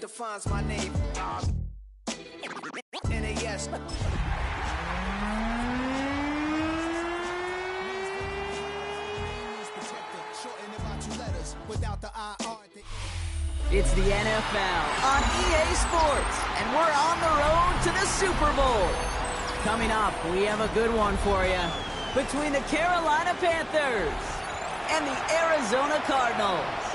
defines my name. NAS. It's the NFL on EA Sports, and we're on the road to the Super Bowl. Coming up, we have a good one for you between the Carolina Panthers and the Arizona Cardinals.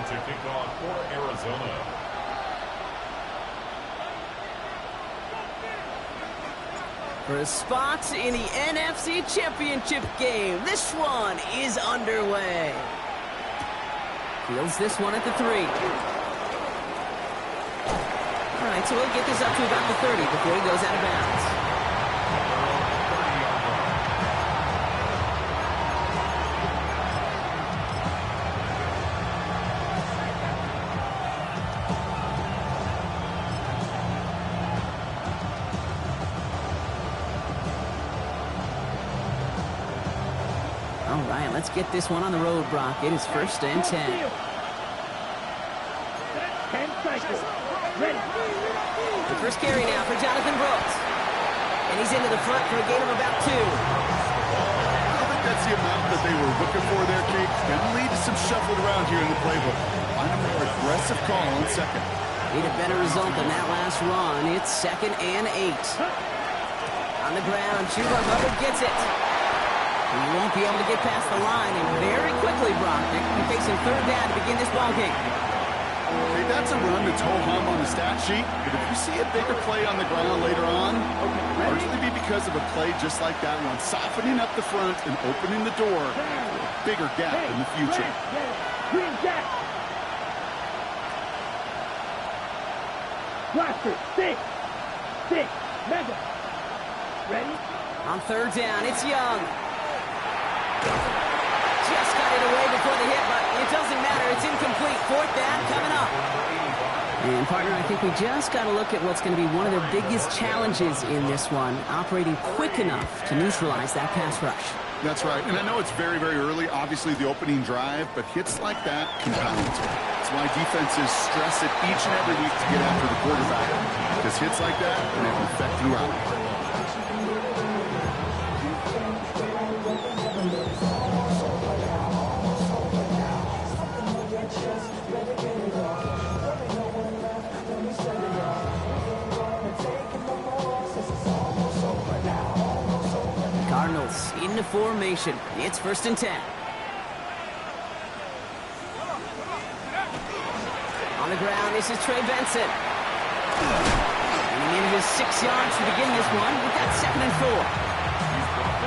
To kick off for Arizona. For a spot in the NFC Championship game, this one is underway. Fields this one at the 3. All right, so we'll get this up to about the 30 before he goes out of bounds. Let's get this one on the road, Brock. It is 1st and 10. 10 seconds. Ready. The first carry now for Jonathan Brooks. And he's into the front for a gain of about 2. I don't think that's the amount that they were looking for there, Kate. Going to lead to some shuffling around here in the playbook. Find a more aggressive call on second. Need a better result than that last run. It's 2nd and 8. On the ground, Chuba Hubbard gets it. He won't be able to get past the line, and very quickly, Brock, they're going to be facing 3rd down to begin this ballgame. Okay, that's a run that's ho-hum on the stat sheet, but if you see a bigger play on the ground later on, largely be because of a play just like that one, softening up the front and opening the door for a bigger gap in the future. Green jack. Blaster, stick, mega. Ready? On 3rd down, it's Young. Just got it away before the hit, but it doesn't matter. It's incomplete. 4th down coming up. And, partner, I think we just got to look at what's going to be one of their biggest challenges in this one, operating quick enough to neutralize that pass rush. That's right. And I know it's very, very early, obviously, the opening drive, but hits like that compound. That's why defenses stress it each and every week to get after the quarterback, because hits like that can have an effect throughout. Cardinals into formation. It's 1st and 10. On the ground, this is Trey Benson. And he needed his 6 yards to begin this one. We've got 2nd and 4.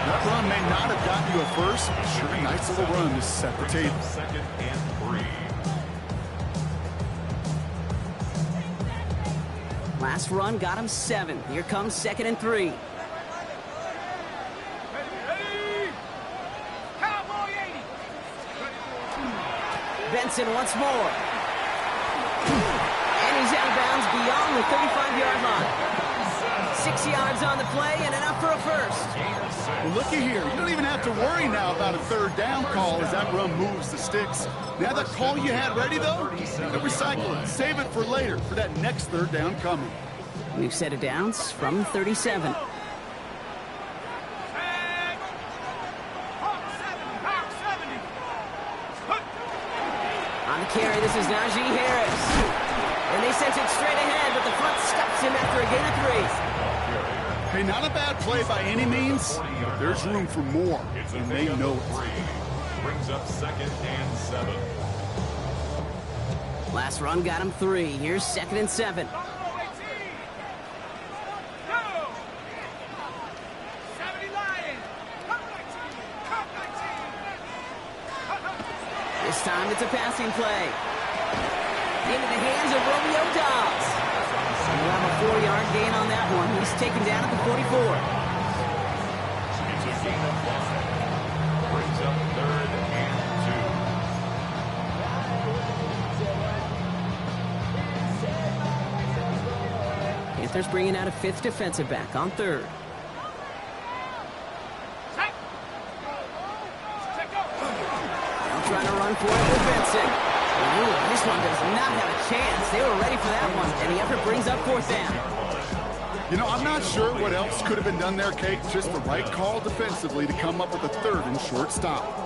That run may not have gotten you a first, but sure a nice little run to set the table. 2nd and 3. Last run got him 7. Here comes 2nd and 3. Benson once more. And he's out of bounds beyond the 35-yard line. 6 yards on the play and enough for a first. Well, looky here. You don't even have to worry now about a 3rd down call as that run moves the sticks. Now that call you had ready, though, you can recycle it. Save it for later for that next 3rd down coming. We've set it downs from 37. On the carry, this is Najee Harris. And they sent it straight ahead, but the front stops him after a gain of 3. Hey, not a bad play by any means, but there's room for more, and they know it. Brings up 2nd and 7. Last run got him 3. Here's 2nd and 7. This time it's a passing play. Into the hands of Romeo Dobbs. And we'll have a 4-yard gain on that one. He's taken down at the 44. It's a gain of 5. Brings up 3rd and 2. Panthers bringing out a fifth defensive back on third. Now trying to run for it with Benson. Ooh, this one does not have a chance. They were ready for that one, and the effort brings up fourth down. You know, I'm not sure what else could have been done there, Kate. Just the right call defensively to come up with a third and short stop.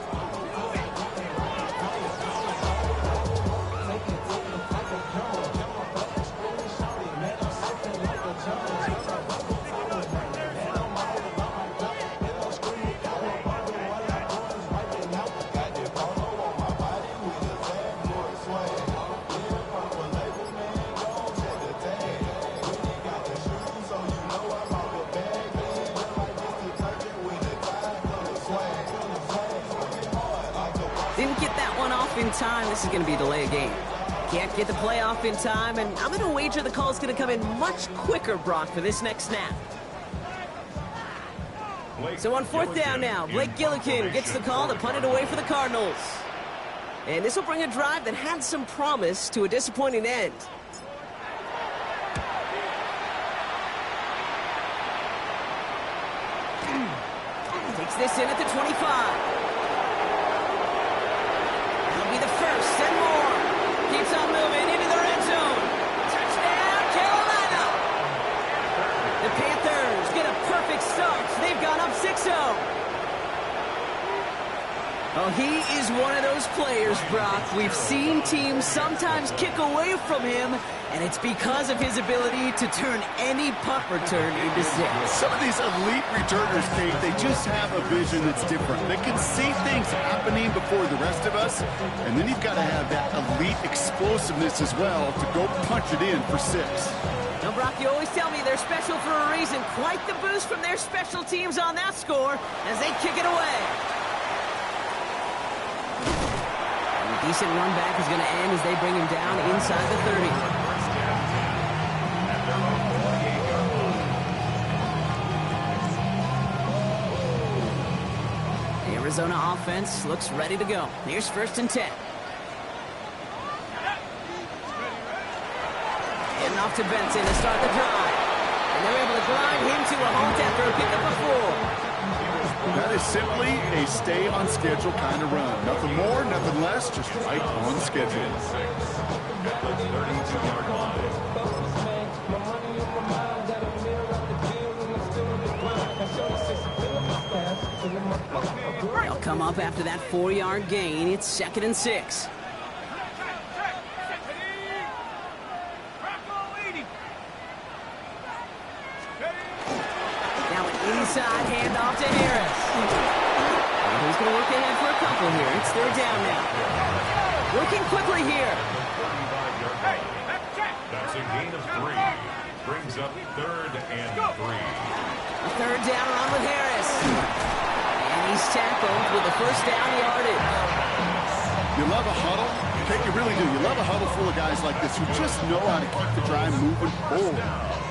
Didn't get that one off in time. This is going to be a delay of game. Can't get the play off in time, and I'm going to wager the call is going to come in much quicker, Brock, for this next snap. So on fourth down now, Blake Gillikin gets the call to punt it away for the Cardinals. And this will bring a drive that had some promise to a disappointing end. Takes this in at the 25. Be the first and more. Keeps on moving into the red zone. Touchdown, Carolina. The Panthers get a perfect start. They've gone up 6-0. Oh, he is one of those players, Brock. We've seen teams sometimes kick away from him, and it's because of his ability to turn any punt return into six. Some of these elite returners, Kate, they just have a vision that's different. They can see things happening before the rest of us, and then you've got to have that elite explosiveness as well to go punch it in for six. Now, Brock, you always tell me they're special for a reason. Quite the boost from their special teams on that score as they kick it away. A decent run back is going to end as they bring him down inside the 30. The Arizona offense looks ready to go. Here's 1st and 10. Getting off to Benson to start the drive. And they're able to grind him to a halt after a pickup of 4. That is simply a stay on schedule kind of run. Nothing more, nothing less, just right on schedule. They'll come up after that 4-yard gain. It's 2nd and 6. Now an inside handoff to Harris. He's going to look ahead for a couple here. It's 3rd down now. Working quickly here. That's a gain of 3. Brings up 3rd and 3. A 3rd down run with Harris. And he's tackled with the 1st down yardage. You love a huddle? Okay, you really do. You love a huddle full of guys like this who just know how to keep the drive moving forward.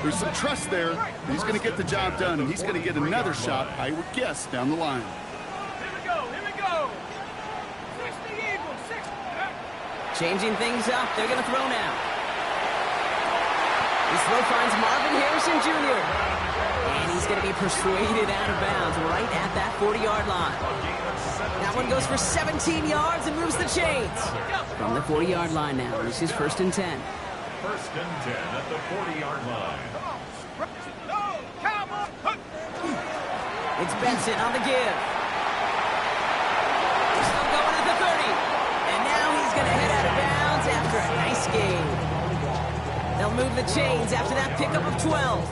There's some trust there. He's going to get the job done, and he's going to get another shot, I would guess, down the line. Here we go. 60 Eagles, 60. Changing things up. They're going to throw now. This throw finds Marvin Harrison Jr. And he's going to be persuaded out of bounds right at that 40-yard line. That one goes for 17 yards and moves the chains. From the 40-yard line now, this is 1st and 10. 1st and 10 at the 40-yard line. It's Benson on the give. He's still going at the 30. And now he's going to head out of bounds after a nice gain. They'll move the chains after that pickup of 12.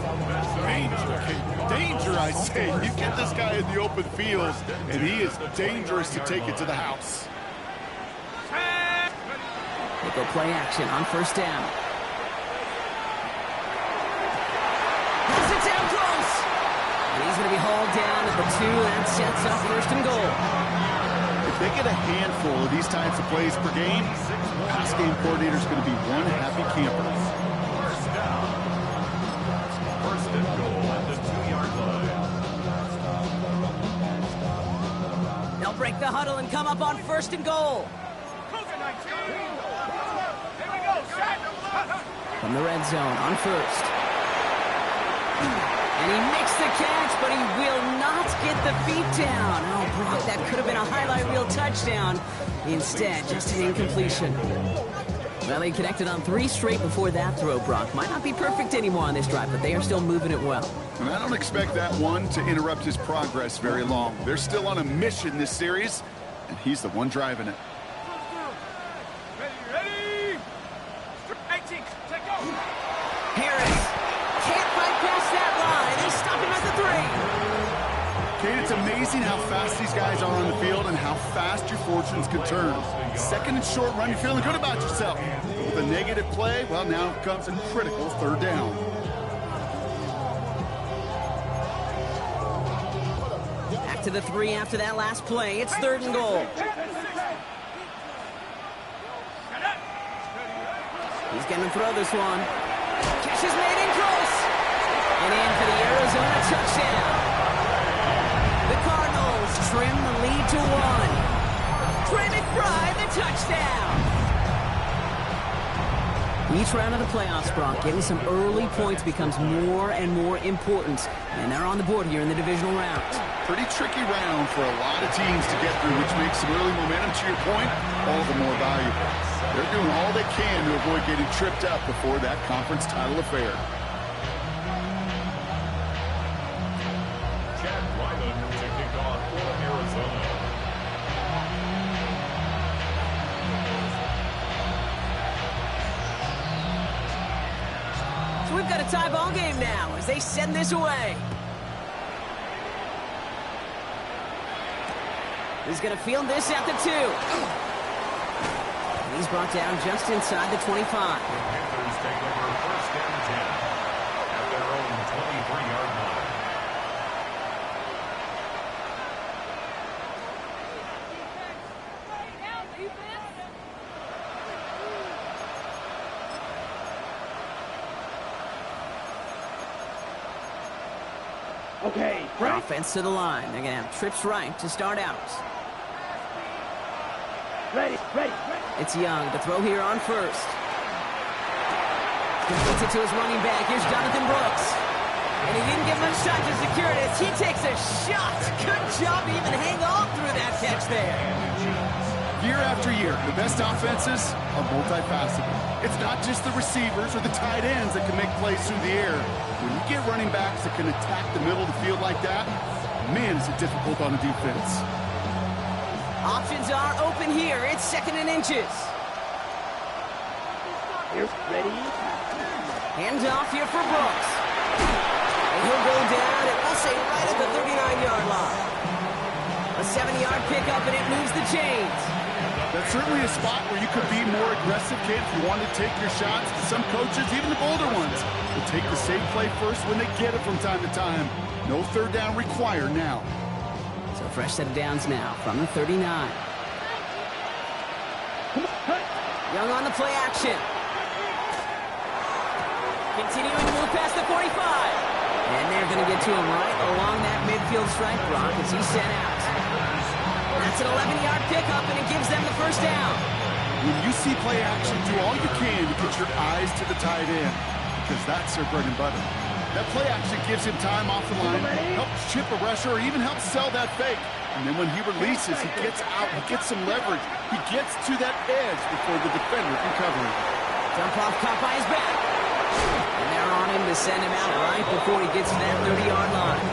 Danger, I say. You get this guy in the open field, and he is dangerous to take it to the house. They go play action on 1st down. Pass it down close. And he's going to be hauled down at the 2. That sets up 1st and goal. If they get a handful of these types of plays per game, pass game coordinator is going to be one happy camper. 1st and goal at the 2-yard line. They'll break the huddle and come up on 1st and goal. From the red zone on 1st. And he makes the catch, but he will not get the feet down. Oh, Brock, that could have been a highlight reel touchdown. Instead, just an incompletion. Well, they connected on 3 straight before that throw, Brock. Might not be perfect anymore on this drive, but they are still moving it well. And I don't expect that one to interrupt his progress very long. They're still on a mission this series, and he's the one driving it. Ready? 18, take go. Harris can't fight past that line. They stop him at the 3. Kate, it's amazing how fast these guys are on the field and how fast your fortunes can turn. Second and short run, you're feeling good about yourself. With a negative play, well, now comes a critical 3rd down. Back to the 3 after that last play. It's 3rd and goal. He's going to throw this one. Catch is made in close. And in for the Arizona touchdown. The Cardinals trim the lead to 1. Trey McBride, the touchdown. Each round of the playoffs, Brock, getting some early points becomes more and more important. And they're on the board here in the divisional round. Pretty tricky round for a lot of teams to get through, which makes some early momentum, to your point, all the more valuable. They're doing all they can to avoid getting tripped up before that conference title affair. To kick off for Arizona. So we've got a tie ball game now as they send this away. He's going to field this at the 2. And he's brought down just inside the 25. Panthers take over 1st and 10 at their own 23-yard line. Okay, ready? Offense to the line. They're going to have trips right to start out. Ready. It's Young to throw here on 1st. Completes it to his running back. Here's Jonathan Brooks. And he didn't get much time to secure it as he takes a shot. Good job to even hang on through that catch there. Year after year, the best offenses are multifaceted. It's not just the receivers or the tight ends that can make plays through the air. When you get running backs that can attack the middle of the field like that, man, is it difficult on a defense. Options are open here. It's 2nd and inches. Here's ready. Hands off here for Brooks. And he'll go down and we'll say right at the 39-yard line. A 70-yard pickup and it moves the chains. That's certainly a spot where you could be more aggressive, Kate, if you want to take your shots. Some coaches, even the bolder ones, will take the safe play first when they get it from time to time. No 3rd down required now. So fresh set of downs now from the 39. Young on the play action. Continuing to move past the 45. And they're going to get to him right along that midfield strike block as he's set out. That's an 11-yard pickup, and it gives them the 1st down. When you see play action, do all you can to get your eyes to the tight end, because that's their bread and butter. That play action gives him time off the line, helps chip a rusher, or even helps sell that fake. And then when he releases, he gets out, he gets some leverage. He gets to that edge before the defender can cover him. Dump off caught by his back. And they're on him to send him out right before he gets to that 30-yard line.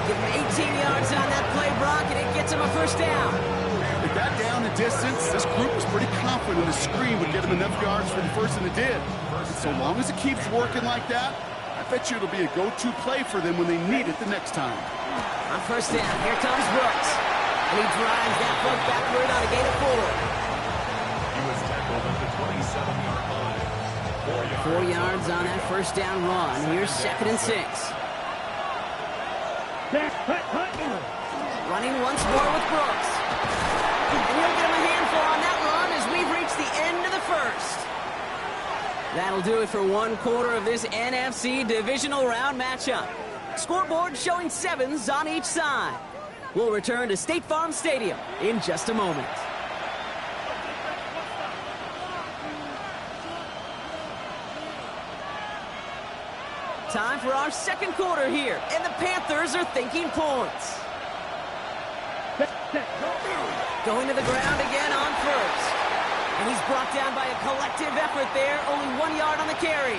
Give him 18 yards on that play, Brock, and it gets him a 1st down. With that down the distance, this group was pretty confident the screen would get him enough yards for the 1st, and it did. And so long as it keeps working like that, I bet you it'll be a go-to play for them when they need it the next time. On 1st down, here comes Brooks. And he drives that foot backward on a gain of 4. He was tackled at the 27-yard line. 4 yards on that 1st down run. Here's 2nd and 6. Running once more with Brooks. And he'll get him a handful on that run as we've reached the end of the 1st. That'll do it for 1 quarter of this NFC Divisional Round matchup. Scoreboard showing 7s on each side. We'll return to State Farm Stadium in just a moment. Time for our second quarter here, and the Panthers are thinking points. Going to the ground again on first. And he's brought down by a collective effort there, only 1 yard on the carry.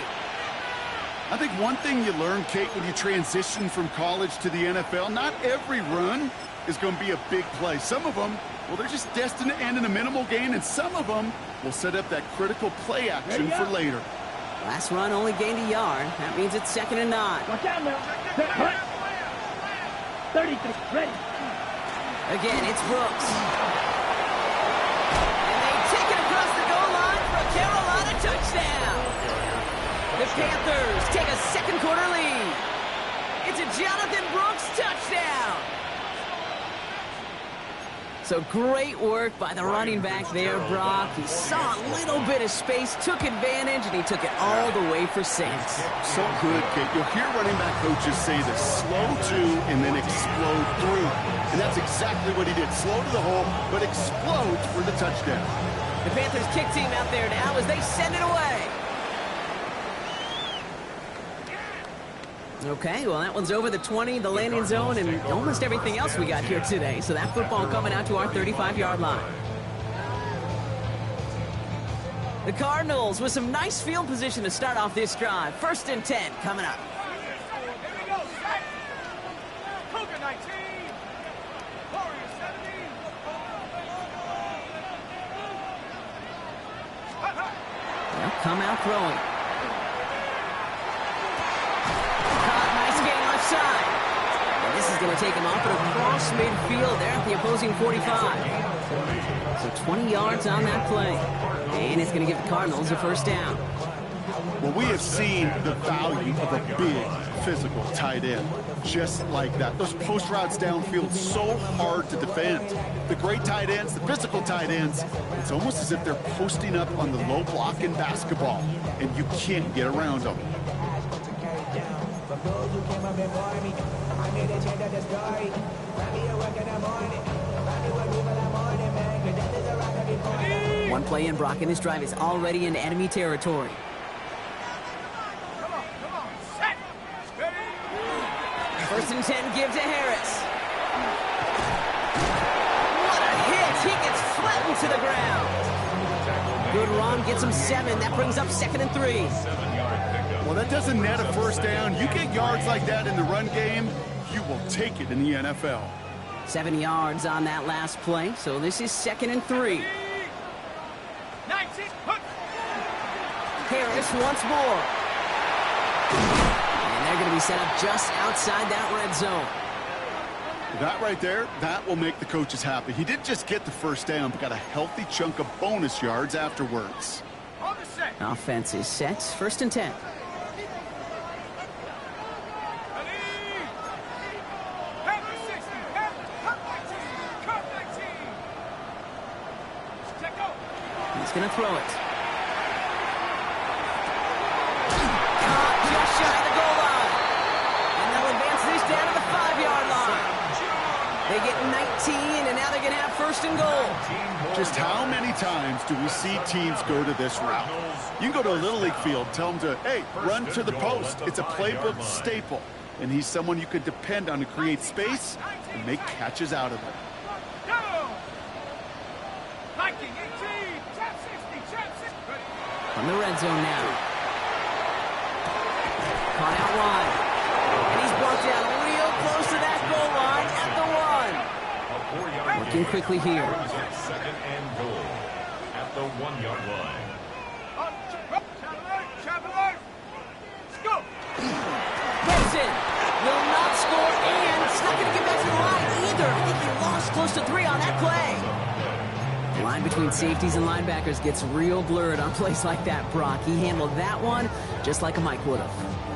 I think one thing you learn, Kate, when you transition from college to the NFL, not every run is going to be a big play. Some of them, well, they're just destined to end in a minimal gain, and some of them will set up that critical play action for later. Last run only gained a yard. That means it's 2nd and 9. Watch out now. 33, ready. Again, it's Brooks. And they take it across the goal line for a Carolina touchdown. The Panthers take a second quarter lead. It's a Jonathan Brooks touchdown. So great work by the running back there, Brock. He saw a little bit of space, took advantage, and he took it all the way for 6. So good, Kate. You'll hear running back coaches say this: slow to and then explode through. And that's exactly what he did. Slow to the hole, but explodes for the touchdown. The Panthers kick team out there now as they send it away. Okay, well, that one's over the 20, the landing zone, and almost everything else we got here today. So that football coming out to our 35-yard line. The Cardinals with some nice field position to start off this drive. 1st and 10 coming up. Here we go, set. Cougar 19. Warriors 17. They'll come out throwing. Side. And this is going to take him off and across midfield there at the opposing 45. So 20 yards on that play. And it's going to give the Cardinals a 1st down. Well, we have seen the value of a big, physical tight end. Just like that. Those post routes downfield, so hard to defend. The great tight ends, the physical tight ends, it's almost as if they're posting up on the low block in basketball, and you can't get around them. One play in, Brock, and this drive is already in enemy territory. Come on, set. Ready. 1st and 10, give to Harris. What a hit! He gets flattened to the ground. Good run, gets him 7. That brings up 2nd and 3. 7-yard pickup. Well, that doesn't net a 1st down. You get yards like that in the run game, you will take it in the NFL. 7 yards on that last play, so this is 2nd and 3. 19. Harris once more. And they're going to be set up just outside that red zone. That right there, that will make the coaches happy. He didn't just get the 1st down, but got a healthy chunk of bonus yards afterwards. On the set. Offense is set. 1st and 10. He's going to throw it. Caught just shy of the goal line. And they'll advance this down to the 5-yard line. They get 19, and now they're going to have 1st and goal. Just how many times do we see teams go to this route? You go to a Little League field, tell them to, hey, run to the post. It's a playbook staple. And he's someone you could depend on to create space and make catches out of it. On the red zone now. Caught out wide. And he's brought down real close to that goal line at the 1. Working quickly here. 2nd and goal at the 1-yard line. Let's go. Benson will not score, and it's not going to get back to the line either. I think he lost close to 3 on that play. The line between safeties and linebackers gets real blurred on plays like that, Brock. He handled that one just like a Mike would have.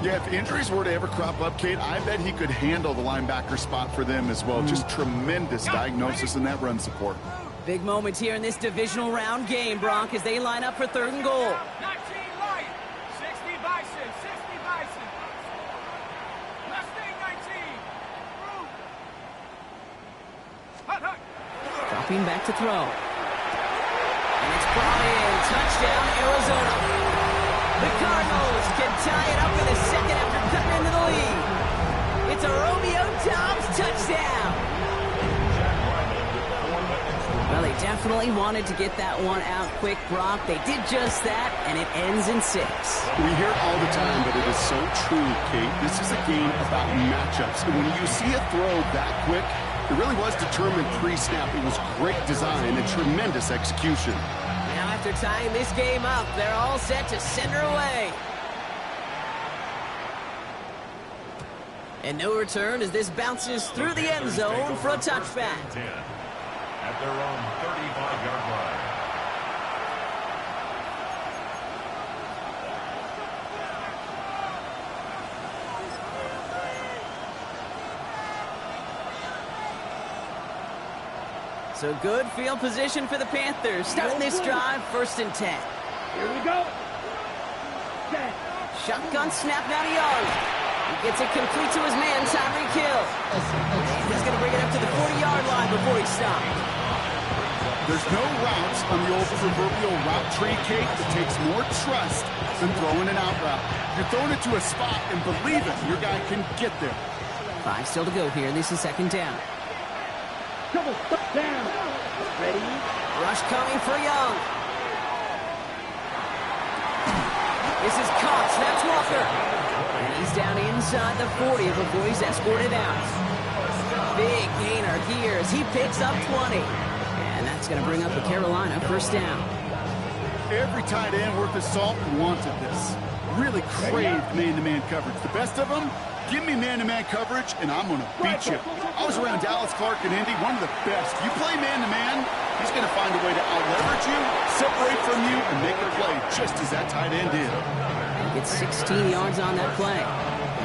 Yeah, if injuries were to ever crop up, Kate, I bet he could handle the linebacker spot for them as well. Just tremendous diagnosis in that run support. Big moment here in this divisional round game, Brock, as they line up for 3rd and goal. 19 light. 60 Bison. 60 Bison. Mustang 19. Dropping back to throw. And it's brought in. Touchdown, Arizona. The Cardinals can tie it up in the 2nd after cutting it into the lead. It's a Romeo Doubs touchdown. Well, they definitely wanted to get that one out quick, Brock. They did just that, and it ends in 6. We hear it all the time, but it is so true, Kate. This is a game about matchups. And when you see a throw that quick, it really was determined pre-snap. It was great design and tremendous execution. Now, after tying this game up, they're all set to send her away. And no return as this bounces through the end zone for a touchback. At their own 35-yard line. So good field position for the Panthers. Starting this drive, 1st and 10. Here we go. Shotgun snap now to Young. He gets it complete to his man, Tyreek Hill. And he's going to bring it up to the 40-yard line before he stops. There's no routes on the old proverbial route tree, Kate. It takes more trust than throwing an out route. You're throwing it to a spot, and believe it, your guy can get there. 5 still to go here. This is 2nd down. Double down. Ready? Rush coming for Young. This is caught. Snaps Walker. And he's down inside the 40 before he's escorted out. Big gainer here as he picks up 20. And that's going to bring up the Carolina 1st down. Every tight end worth his salt wanted this. Really craved man-to-man coverage. The best of them, give me man-to-man coverage, and I'm going to beat you. I was around Dallas Clark and Indy, one of the best. You play man-to-man, he's going to find a way to out-leverage you, separate from you, and make a play, just as that tight end did. Gets 16 yards on that play.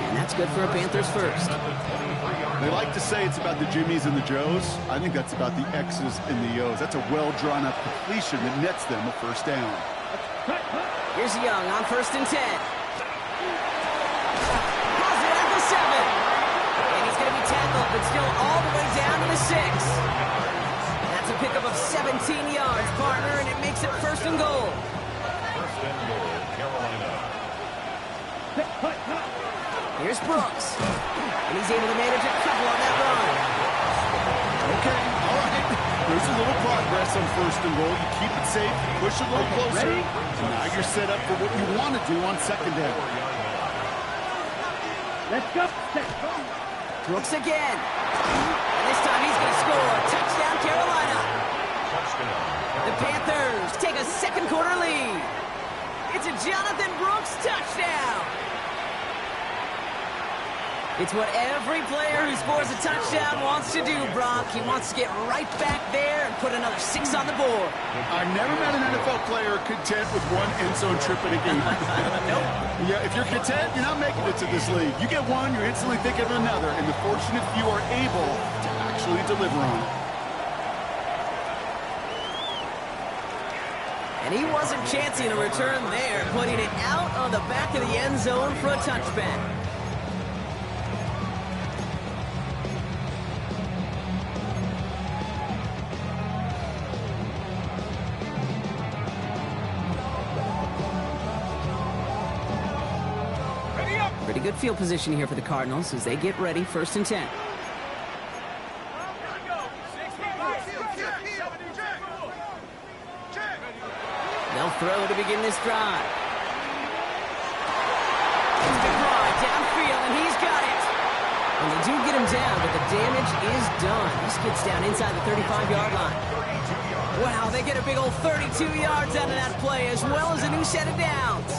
And that's good for a Panthers 1st. They like to say it's about the Jimmies and the Joes. I think that's about the X's and the O's. That's a well-drawn-up completion that nets them a 1st down. Here's Young on 1st and 10. Has it at the 7. And he's going to be tackled, but still all the way down to the 6. That's a pickup of 17 yards, partner, and it makes it 1st and goal. 1st and goal, Carolina. Here's Brooks. And he's able to manage a couple on that run. Okay, all right. There's a little progress on 1st and goal. You keep it safe, push a little closer. And now you're set up for what you want to do on 2nd down. Let's go. Brooks again. And this time he's going to score. Touchdown, Carolina. The Panthers take a 2nd quarter lead. It's a Jonathan Brooks touchdown. It's what every player who scores a touchdown wants to do, Brock. He wants to get right back there and put another 6 on the board. I've never met an NFL player content with one end zone trip in a game. Nope. Yeah, if you're content, you're not making it to this league. You get one, you're instantly thinking of another, and the fortunate few are able to actually deliver on it. And he wasn't chancing a return there, putting it out on the back of the end zone for a touchback. Pretty good field position here for the Cardinals as they get ready, 1st and 10. They'll throw to begin this drive. It's McBride downfield, and he's got it. And they do get him down, but the damage is done. This gets down inside the 35-yard line. Wow, they get a big old 32 yards out of that play, as well as a new set of downs.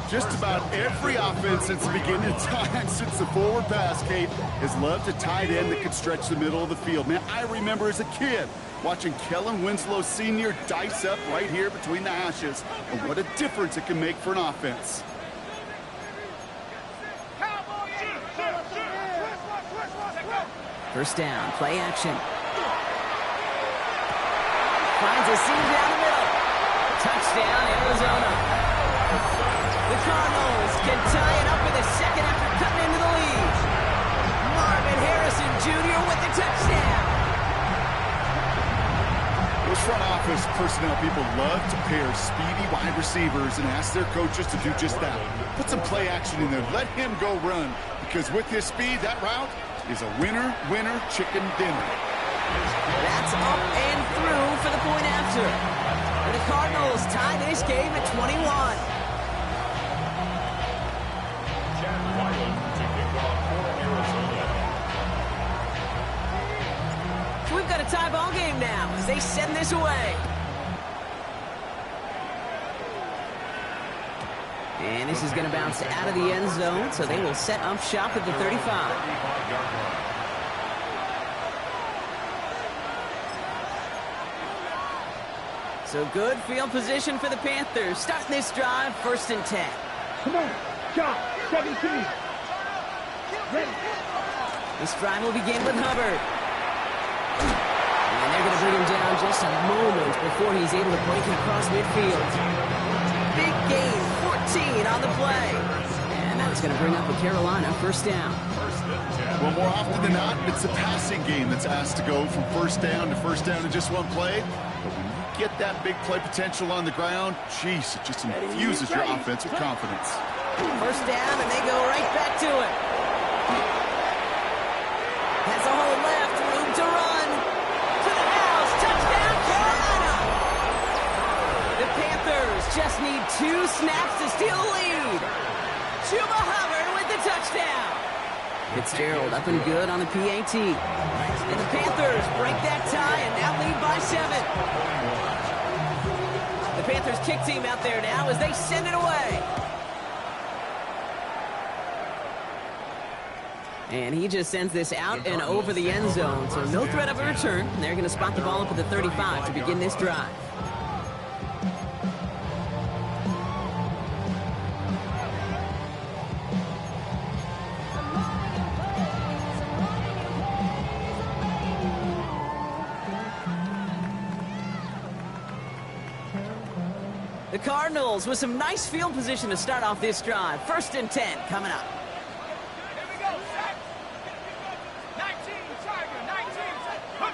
Just about every offense since the beginning of time, since the forward pass, Kate, has loved a tight end that could stretch the middle of the field. Man, I remember as a kid watching Kellen Winslow Sr. dice up right here between the hashes. And what a difference it can make for an offense. First down, play action. Finds a seam down the middle. Touchdown, Arizona. The Cardinals can tie it up in a second after cutting into the lead. Marvin Harrison Jr. with the touchdown. front office personnel people love to pair speedy wide receivers and ask their coaches to do just that. Put some play action in there. Let him go run, because with his speed, that route is a winner, winner, chicken dinner. That's up and through for the point after. And the Cardinals tie this game at 21. Chad Wyland to kick off for Arizona. So we've got a tie ball game now as they send this away. And this is going to bounce out of the end zone, so they will set up shop at the 35. 35-yard line. So good field position for the Panthers. Starting this drive, 1st and 10. Come on, shot, 17. Ready. This drive will begin with Hubbard. And they're going to bring him down just a moment before he's able to break it across midfield. Big gain, 14 on the play. And that's going to bring up a Carolina 1st down. Well, more often than not, it's a passing game that's asked to go from 1st down to 1st down in just one play. But when you get that big play potential on the ground, geez, it just infuses your offense with confidence. 1st down, and they go right back to it. Has a hole left, room to run. To the house, touchdown, Carolina! The Panthers just need 2 snaps to steal the lead. Chuba Hubbard with the touchdown. Fitzgerald up and good on the PAT. And the Panthers break that tie and now lead by 7. The Panthers kick team out there now as they send it away. And he just sends this out and over the end zone, so no threat of a return. They're going to spot the ball up at the 35 to begin this drive. The Cardinals with some nice field position to start off this drive. 1st and 10 coming up. Here we go, set. 19, Tiger, 19.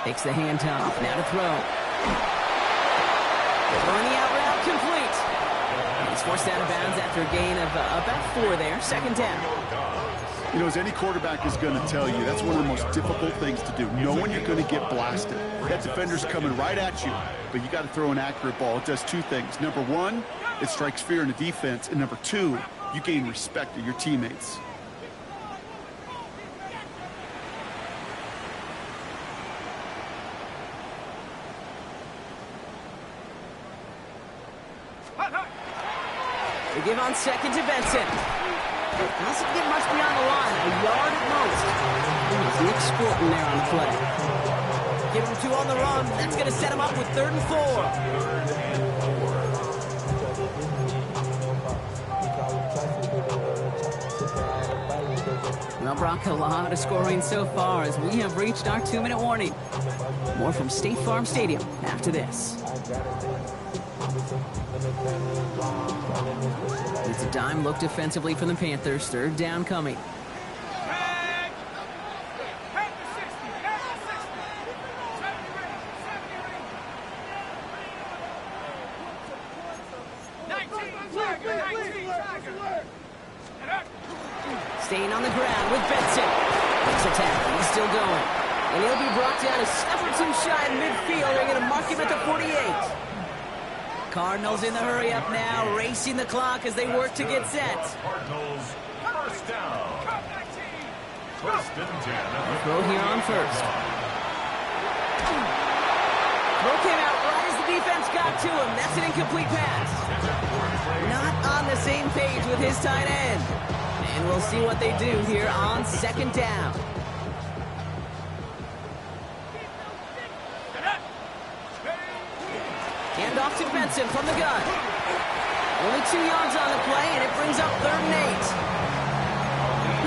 Takes the handoff, now to throw. Throwing the out route complete. And he's forced out of bounds after a gain of about 4 there. 2nd down. You know, as any quarterback is going to tell you, that's one of the most difficult things to do, knowing you're going to get blasted. That defender's coming right at you, but you got to throw an accurate ball. It does 2 things. Number 1, it strikes fear in the defense, and number 2, you gain respect of your teammates. They give on 2nd to Benson. Doesn't get much beyond the line, a yard at most. Nick Sporton there on the play. Give him 2 on the run. That's going to set him up with 3rd and 4. Well, Brock, a lot of scoring so far as we have reached our 2-minute warning. More from State Farm Stadium after this. It's a dime look defensively from the Panthers. 3rd down coming. Staying on the ground with Benson. Next attack, he's still going. And he'll be brought down a step or 2 shy in midfield. They're going to mark him at the 48. Cardinals in the hurry up now, racing the clock as they work to get set. Cardinals, 1st down. 1st and 10. Throw here on 1st. Throw came out right as the defense got to him. That's an incomplete pass. Not on the same page with his tight end. And we'll see what they do here on 2nd down. Hand off to Benson from the gun. Only 2 yards on the play, and it brings up 3rd and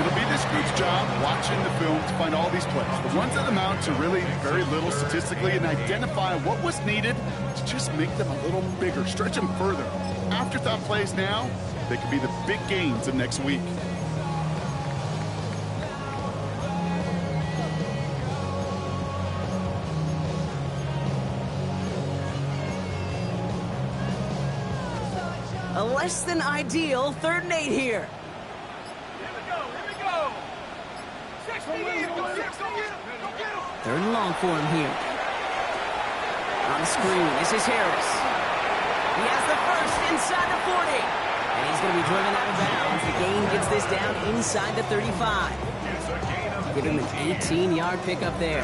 8. It'll be this group's job watching the film to find all these plays. The ones that amount to really very little statistically and identify what was needed to just make them a little bigger, stretch them further. Afterthought plays now, they could be the big gains of next week. A less than ideal 3rd and 8 here. Here we go. 60 Eagles, 60 Eagles. 3rd and long for him here. On the screen, this is Harris. He has the first inside the 40. And he's going to be driven out of bounds. The gain gets this down inside the 35. Give him an 18-yard pickup there.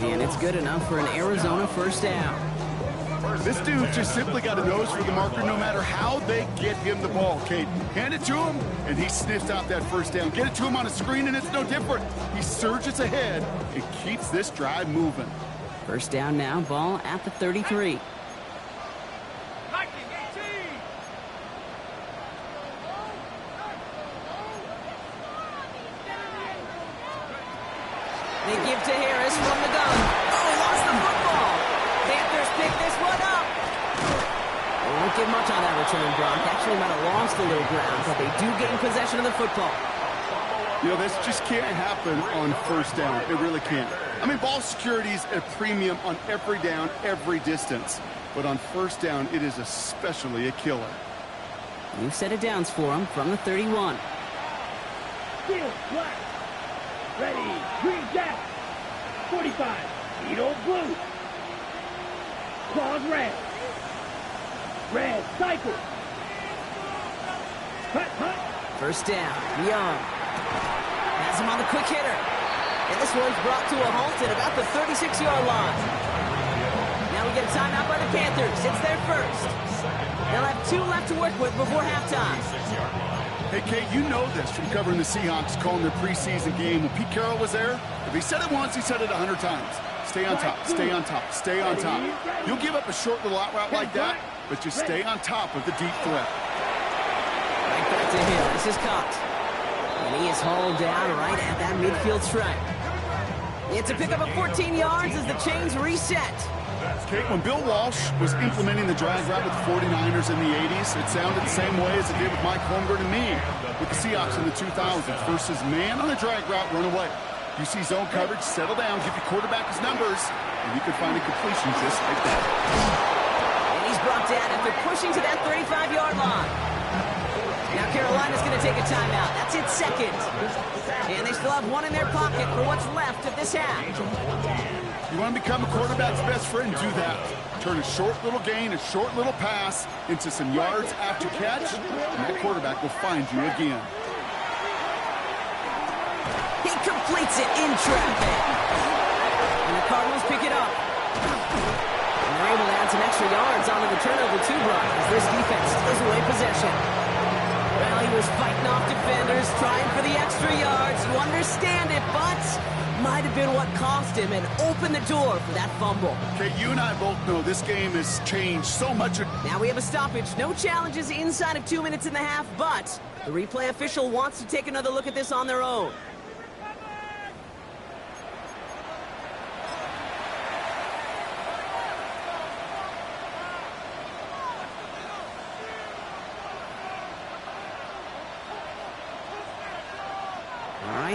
And it's good enough for an Arizona 1st down. This dude just simply got a nose for the marker no matter how they get him the ball, Kate. Hand it to him, and he sniffs out that 1st down. Get it to him on a screen, and it's no different. He surges ahead and keeps this drive moving. 1st down now, ball at the 33. They give to Harris from the gun. Oh, lost the football. Panthers pick this one up. They won't get much on that return, Brock. Actually might have lost a little ground, but they do gain possession of the football. You know, this just can't happen on 1st down. It really can't. I mean, ball security's at premium on every down, every distance. But on 1st down, it is especially a killer. New set of downs for him from the 31. Steel black. Ready. Green jack. 45. Beetle blue. Claws red. Red cycle. Cut. 1st down. Young. Has him on the quick hitter. And this one's brought to a halt at about the 36-yard line. Now we get a timeout by the Panthers. It's their first. They'll have 2 left to work with before halftime. Hey, Kate, you know this from covering the Seahawks, calling their preseason game. When Pete Carroll was there, if he said it once, he said it 100 times. Stay on top, stay on top, stay on top. You'll give up a short little out route like that, but just stay on top of the deep threat. Right back to him. This is caught. And he is hauled down right at that midfield stripe. It's a pickup of 14 yards as the chains reset. Kate, when Bill Walsh was implementing the drag route with the 49ers in the 80s, it sounded the same way as it did with Mike Holmgren and me with the Seahawks in the 2000s versus man on the drag route, run away. You see zone coverage, settle down, give your quarterback his numbers, and you can find a completion just like that. And he's brought down after pushing to that 35-yard line. Now Carolina's going to take a timeout. That's its 2nd. And they still have 1 in their pocket for what's left of this half. You want to become a quarterback's best friend? Do that. Turn a short little gain, a short little pass into some yards after catch, and that quarterback will find you again. He completes it in traffic. And the Cardinals pick it up. And they're able to add some extra yards onto the turnover too, Brock, as this defense steals away possession. Well, he was fighting off defenders, trying for the extra yards. You understand it, but might have been what cost him and opened the door for that fumble. Okay, you and I both know this game has changed so much. Now we have a stoppage. No challenges inside of 2 minutes and a half, but the replay official wants to take another look at this on their own.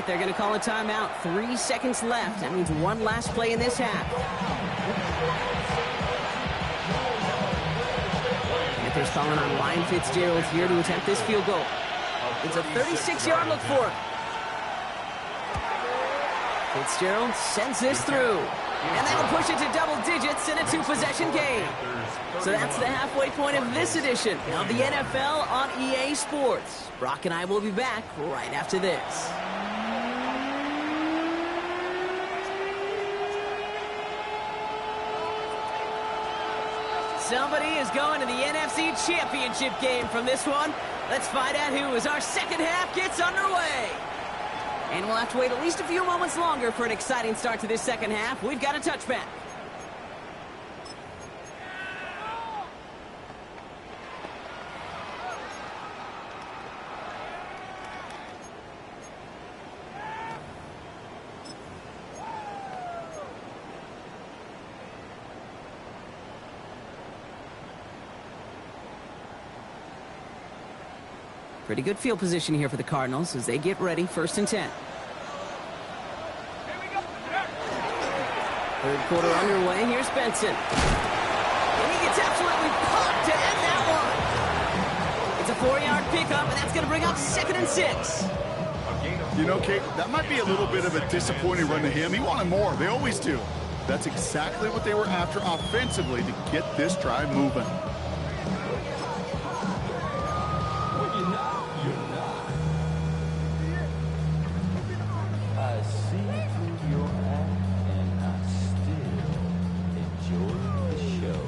They're going to call a timeout. 3 seconds left. That means 1 last play in this half. Panthers calling on Ryan Fitzgerald here to attempt this field goal. It's a 36-yard look for him. Fitzgerald sends this through. And that'll push it to double digits in a 2-possession game. So that's the halfway point of this edition of the NFL on EA Sports. Brock and I will be back right after this. Somebody is going to the NFC Championship game from this one. Let's find out who as our second half gets underway. And we'll have to wait at least a few moments longer for an exciting start to this second half. We've got a touchback. Pretty good field position here for the Cardinals as they get ready, 1st and 10. Third quarter underway. Here's Benson. And he gets absolutely popped to end that one. a 4-yard pickup, and that's going to bring up 2nd and 6. You know, Kate, that might be a little bit of a disappointing run to him. He wanted more. They always do. That's exactly what they were after offensively to get this drive moving. I see through your act, and I still enjoy the show.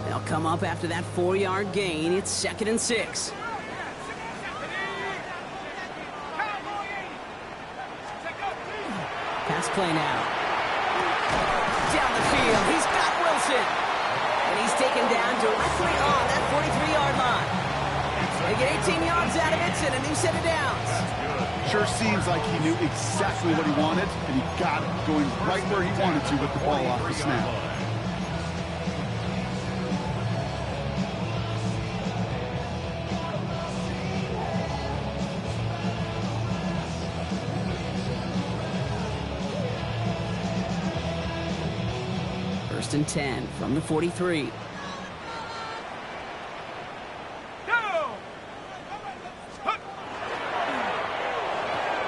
They'll come up after that 4-yard gain. It's 2nd and 6. Pass play now. Down the field. He's got Wilson. And he's taken down directly on that 43-yard line. They get 18 yards out of it and a new set of downs. Sure seems like he knew exactly what he wanted, and he got it, going right where he wanted to with the ball off the snap. First and 10 from the 43.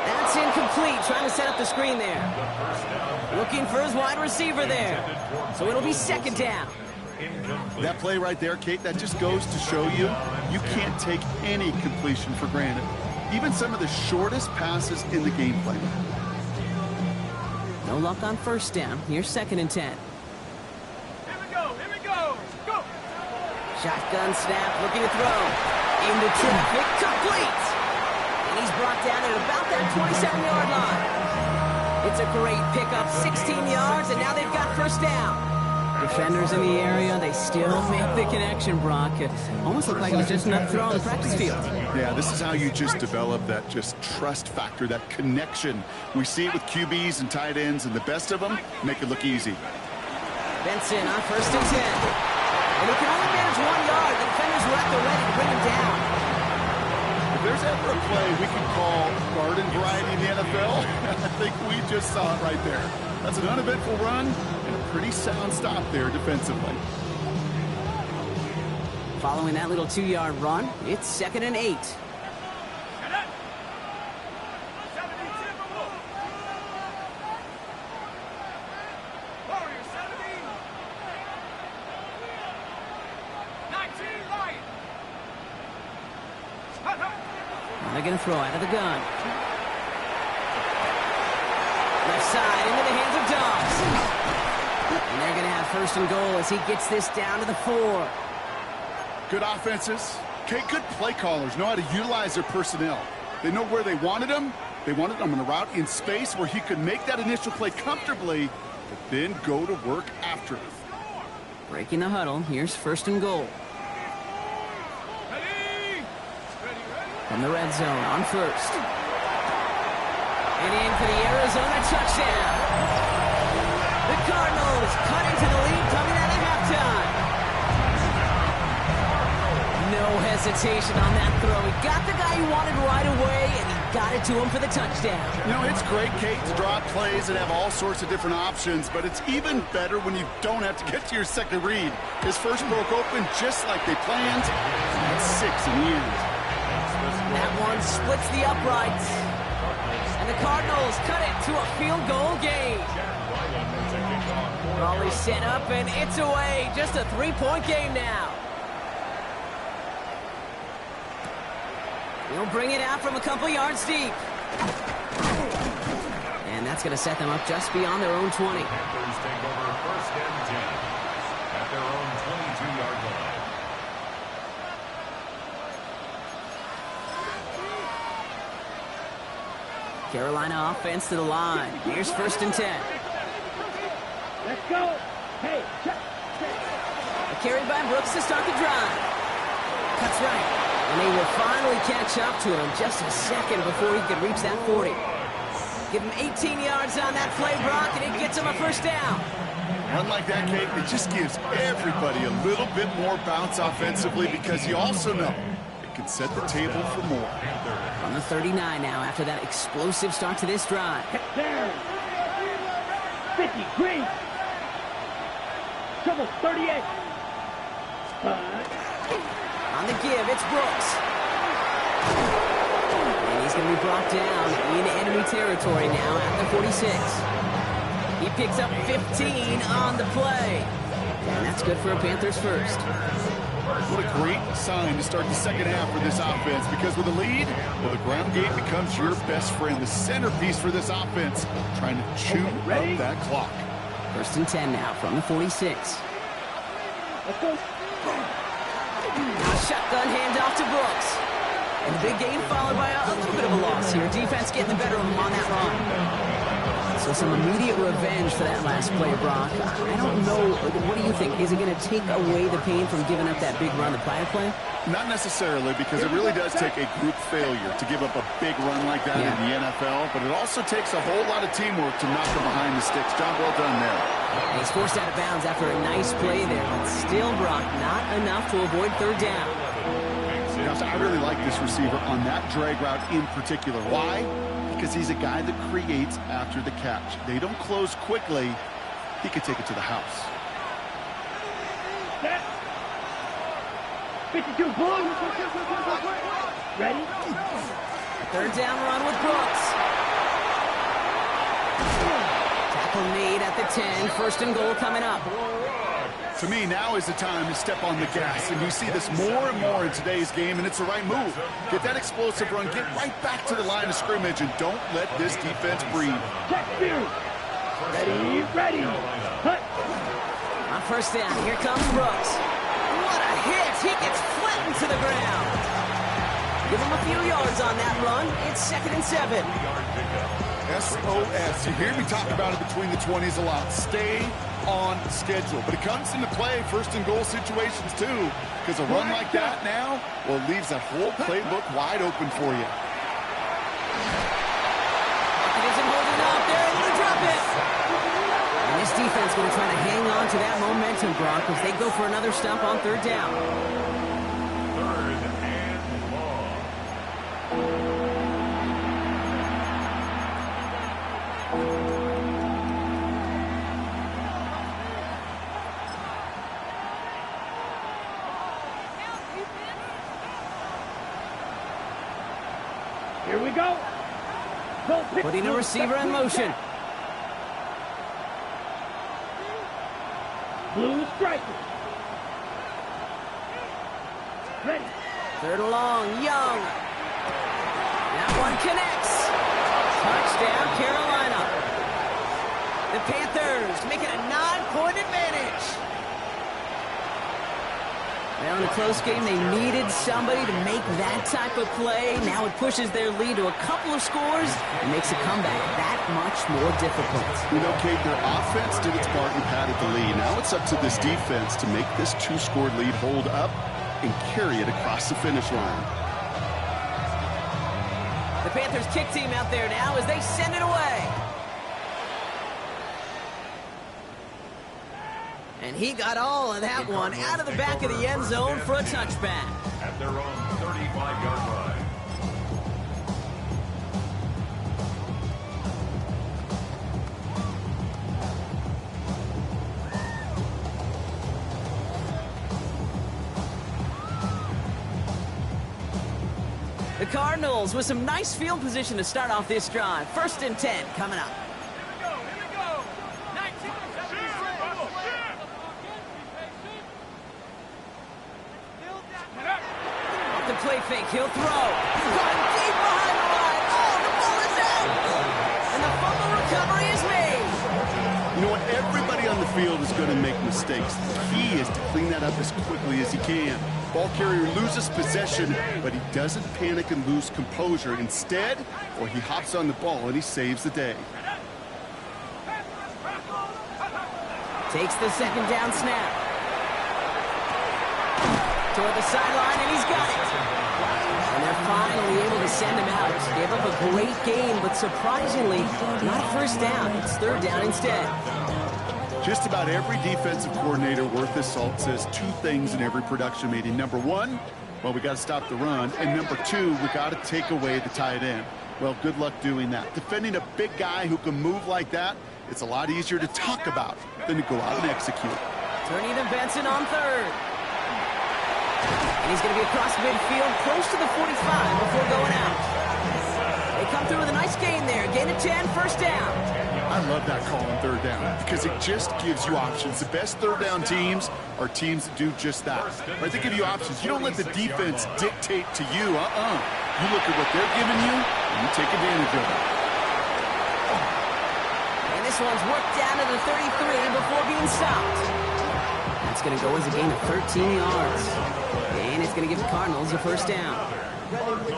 That's incomplete. Trying to set up the screen there. Looking for his wide receiver there. So it'll be 2nd down. That play right there, Kate, that just goes to show you, you can't take any completion for granted. Even some of the shortest passes in the game plan. No luck on 1st down. Here's 2nd and 10. Shotgun snap, looking to throw. Into traffic, complete. And he's brought down at about that 27-yard line. It's a great pickup, 16 yards, and now they've got 1st down. Defenders in the area, they still make the connection, Brock. It almost looked like it was just another throw on the practice field. Yeah, this is how you just develop that just trust factor, that connection. We see it with QBs and tight ends, and the best of them make it look easy. Benson on 1st and 10. And he can only manage 1 yard. The defenders were at the ready to bring him down. If there's ever a play we can call garden variety in the NFL, I think we just saw it right there. That's an uneventful run and a pretty sound stop there defensively. Following that little 2-yard run, it's 2nd and 8. They're going to throw out of the gun. Left side into the hands of Dobbs. And they're going to have 1st and goal as he gets this down to the 4. Good offenses. Okay, good play callers know how to utilize their personnel. They know where they wanted them. They wanted them on a route in space where he could make that initial play comfortably, but then go to work after it. Breaking the huddle. Here's 1st and goal. From the red zone on 1st. And in for the Arizona touchdown. The Cardinals cut into the lead coming out of halftime. No hesitation on that throw. He got the guy he wanted right away, and he got it to him for the touchdown. You know, it's great, Kate, to draw up plays and have all sorts of different options, but it's even better when you don't have to get to your second read. His first broke open just like they planned. That's 6 in the end. That one splits the uprights. And the Cardinals cut it to a field goal game. Raleigh set up, and it's away. Just a 3-point game now. He'll bring it out from a couple yards deep. And that's going to set them up just beyond their own 20. Panthers take over 1st and 10 at their own 22-yard line. Carolina offense to the line. Here's 1st and 10. Let's go. Hey, check. A carry by Brooks to start the drive. Cuts right. And they will finally catch up to him just a second before he could reach that 40. Give him 18 yards on that play, Brock, and it gets him a 1st down. Run like that, Kate, it just gives everybody a little bit more bounce offensively because you also know it can set the table for more. On the 39 now after that explosive start to this drive. Down. 50, green. Trouble 38. On the give, it's Brooks. And he's going to be brought down in enemy territory now at the 46. He picks up 15 on the play. And that's good for a Panthers first. What a great sign to start the second half for this offense, because with a lead, well, the ground game becomes your best friend, the centerpiece for this offense, trying to chew up that clock. First and 10 now from the 46. Let's go. Now shotgun handoff to Brooks. And the big game followed by a little bit of a loss here. Defense getting the better of him on that run. So some immediate revenge for that last play, Brock. I don't know. What do you think? Is it going to take away the pain from giving up that big run the prior play? Not necessarily, because it really does take a group failure to give up a big run like that in the NFL, but it also takes a whole lot of teamwork to knock them behind the sticks. Job well done there. He's forced out of bounds after a nice play there, but still, Brock, not enough to avoid third down. Gosh, I really like this receiver on that drag route in particular. Why? Because he's a guy that creates after the catch. They don't close quickly. He could take it to the house. Set. 52 blue. Ready? Third down run with Brooks. Tackle made at the 10. First and goal coming up. To me, now is the time to step on the gas, and we see this more and more in today's game, and it's the right move. Get that explosive run, get right back to the line of scrimmage, and don't let this defense breathe. Check two. Ready, ready. Hut. On first down, here comes Brooks. What a hit! He gets flattened to the ground. Give him a few yards on that run. It's 2nd and 7. SOS. You hear me talk about it between the 20s a lot. Stay on schedule. But it comes into play first and goal situations too, because a run like that now, well, leaves that whole playbook wide open for you. It isn't holding up. They're able to drop it. And this defense going to try to hang on to that momentum, Brock, as they go for another stop on third down. Third and long. Here we go. Putting a receiver in motion. Blue striker. Ready. Third and long, Young. That one connects. Touchdown, Carolina. The Panthers making a 9-point advantage. Well, in a close game, they needed somebody to make that type of play. Now it pushes their lead to a couple of scores and makes a comeback that much more difficult. You know, Kate, their offense did its part and padded the lead. Now it's up to this defense to make this 2-score lead hold up and carry it across the finish line. The Panthers kick team out there now as they send it away. And he got all of that one out of the back of the end zone for a touchback. At their own 35-yard line. The Cardinals with some nice field position to start off this drive. 1st and 10 coming up. Here we go. 1976. Off the play fake, he'll throw. Going deep behind the line. Oh, the ball is out. And the fumble recovery is made. You know what? Everybody on the field is going to make mistakes. The key is to clean that up as quickly as he can. Ball carrier loses possession, but he doesn't panic and lose composure. Instead, or he hops on the ball and he saves the day. Takes the 2nd down snap. Toward the sideline, and he's got it. And they're finally able to send him out. Gave up a great game, but surprisingly, not a first down. It's 3rd down instead. Just about every defensive coordinator worth his salt says 2 things in every production meeting. Number 1, well, we got to stop the run. And number 2, we got to take away the tight end. Well, good luck doing that. Defending a big guy who can move like that, it's a lot easier to talk about than to go out and execute. Turning to Benson on third. And he's going to be across midfield, close to the 45 before going out. They come through with a nice gain there. Gain of 10, first down. I love that call on third down because it just gives you options. The best third down teams are teams that do just that. Right? They give you options. You don't let the defense dictate to you. You look at what they're giving you, and you take advantage of it. And this one's worked down to the 33 before being stopped. That's going to go as a gain of 13 yards. And it's going to give the Cardinals a first down.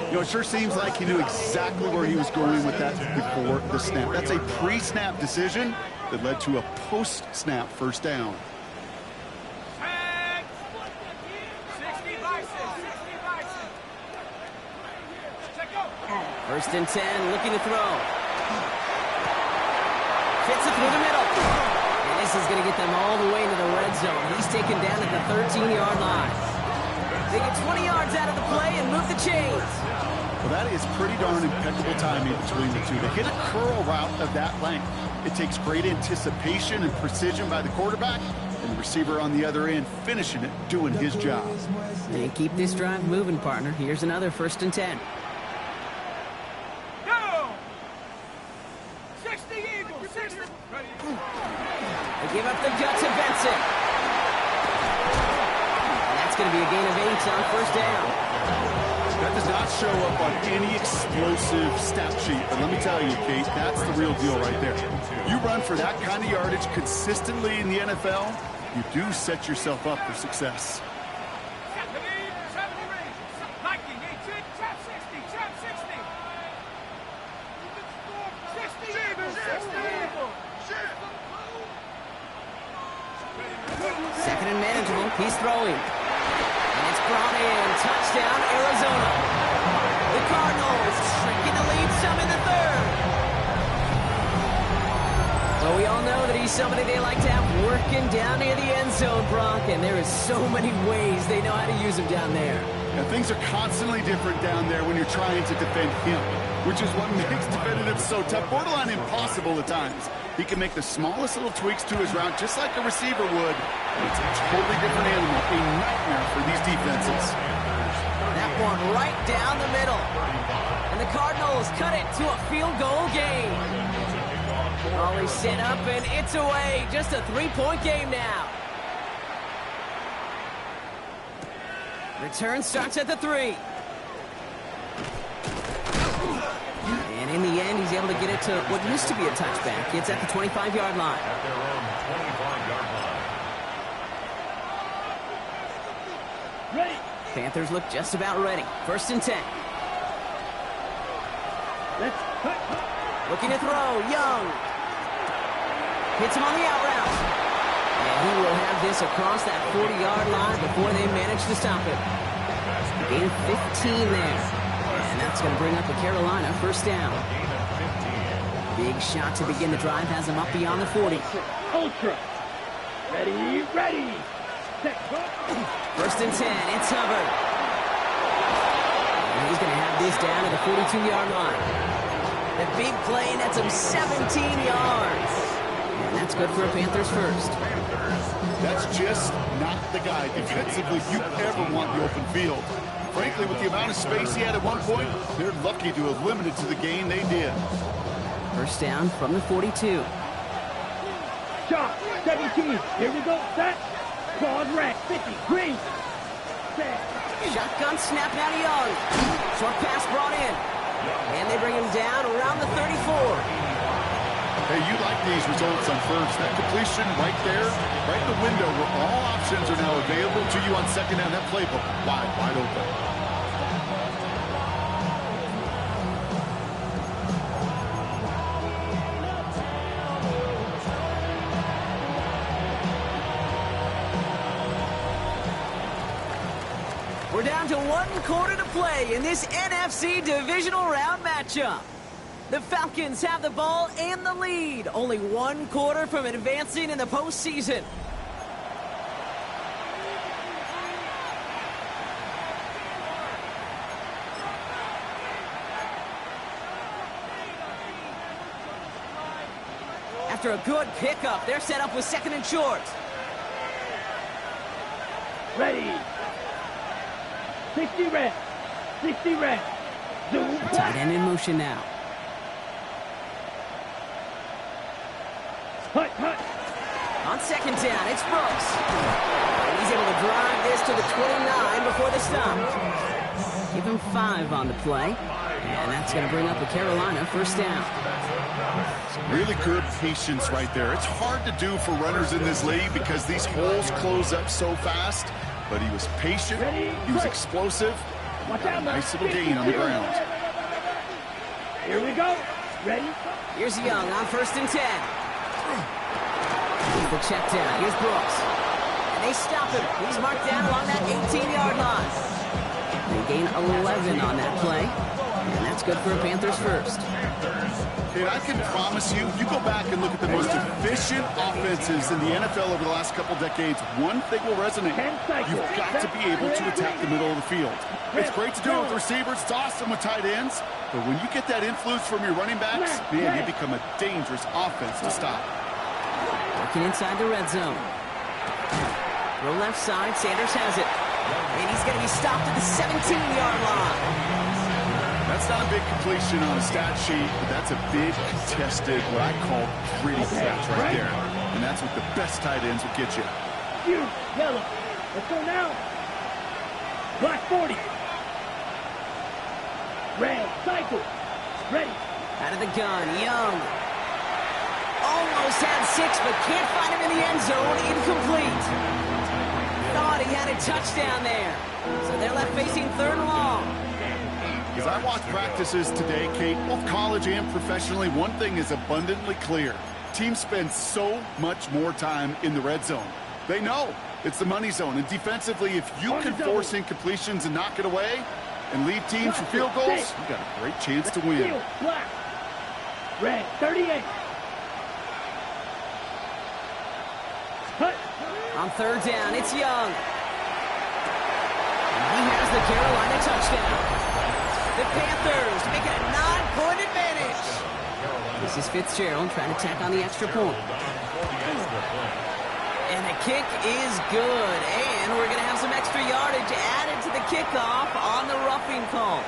You know, it sure seems like he knew exactly where he was going with that before the snap. That's a pre-snap decision that led to a post-snap first down. 60 Bison. Check go. First and 10, looking to throw. Fits it through the middle. And this is going to get them all the way into the red zone. He's taken down at the 13-yard line. They get 20 yards out of the play and move the chains. Well, that is pretty darn impeccable timing between the two. To hit a curl route of that length, it takes great anticipation and precision by the quarterback, and the receiver on the other end finishing it, doing his job. And keep this drive moving, partner. Here's another first and 10. Go! 60 Eagles, 60. Ready. They give up the gut to Benson. And that's going to be a gain of 8 on first down. That does not show up on any explosive stat sheet. But let me tell you, Kate, that's the real deal right there. You run for that kind of yardage consistently in the NFL, you do set yourself up for success. 70 range. 19, 18, trap 60, trap 60. 60 Eagles, 60 Eagles. Second and manageable. He's throwing. And it's brought in. Touchdown, Arizona. The Cardinals shrinking the lead some in the third. Well, we all know that he's somebody they like to have working down near the end zone, Brock, and there is so many ways they know how to use him down there. And things are constantly different down there when you're trying to defend him, which is what makes defending so tough, borderline impossible at times. He can make the smallest little tweaks to his route just like a receiver would. It's a totally different animal, a nightmare for these defenses. That one right down the middle. And the Cardinals cut it to a field goal game. Ollie set up and it's away. Just a 3-point game now. Return starts at the 3. And in the end, he's able to get it to what used to be a touchback. It's at the 25-yard line. At their own 25-yard line. Ready. Panthers look just about ready. First and 10. Let's cut. Looking to throw. Young. Hits him on the out route. And he will have this across that 40-yard line before they manage to stop him. Gain 15 there. And that's going to bring up the Carolina first down. Big shot to begin the drive has him up beyond the 40. Ultra. Ready, ready. Set, go. First and 10. It's Hubbard. And he's going to have this down at the 42-yard line. The big play nets him 17 yards. And that's good for a Panthers first. That's just not the guy defensively you ever want in the open field. Frankly, with the amount of space he had at one point, they're lucky to have limited to the gain they did. First down from the 42. Shot. 17. Here we go. Set. Quad rack. 50. Green. Set. Shotgun snap now to Young. Short pass brought in. And they bring him down around the 34. Hey, you like these results on first. That completion right there, right in the window where all options are now available to you on second down. That playbook wide open. We're down to 1 quarter to play in this NFC Divisional Round matchup. The Falcons have the ball and the lead. Only 1 quarter from advancing in the postseason. After a good pickup, they're set up with second and short. Ready. 60 reps. 60 reps. Zoom. Tight end in motion now. Hut, hut. On second down, it's Brooks. And he's able to drive this to the 29 before the stop. Give him 5 on the play. And that's going to bring up a Carolina first down. Really good patience right there. It's hard to do for runners in this league because these holes close up so fast. But he was patient. He was explosive. Watch Got a out, nice little gain on the ground. Here we go. Ready? Here's Young on first and 10. Here's the check down. Here's Brooks. And they stop him. He's marked down along that 18-yard line. They gain 11 on that play. And that's good for a Panthers first. And I can promise you, you go back and look at the most efficient offenses in the NFL over the last couple decades, one thing will resonate. You've got to be able to attack the middle of the field. It's great to do it with receivers. It's awesome with tight ends. But when you get that influence from your running backs, man, you become a dangerous offense to stop. Working inside the red zone. Throw left side. Sanders has it. And he's going to be stopped at the 17-yard line. That's not a big completion on a stat sheet, but that's a big contested, what I call gritty catch right there. And that's what the best tight ends will get you. You, yellow. Let's go now. Black 40. Red, cycle. Ready. Out of the gun, Young. Almost had 6, but can't find him in the end zone. Incomplete. Thought he had a touchdown there. So they're left facing 3rd and long. As I watch practices today, Kate, both college and professionally, one thing is abundantly clear. Teams spend so much more time in the red zone. They know it's the money zone. And defensively, if you can force incompletions and knock it away and lead teams for field goals, you've got a great chance to win. Black. Red, 38. Hut. On 3rd down, it's Young. And he has the Carolina touchdown. The Panthers make it a 9-point advantage. This is Fitzgerald trying to tack on the extra point. And the kick is good. And we're going to have some extra yardage added to the kickoff on the roughing call.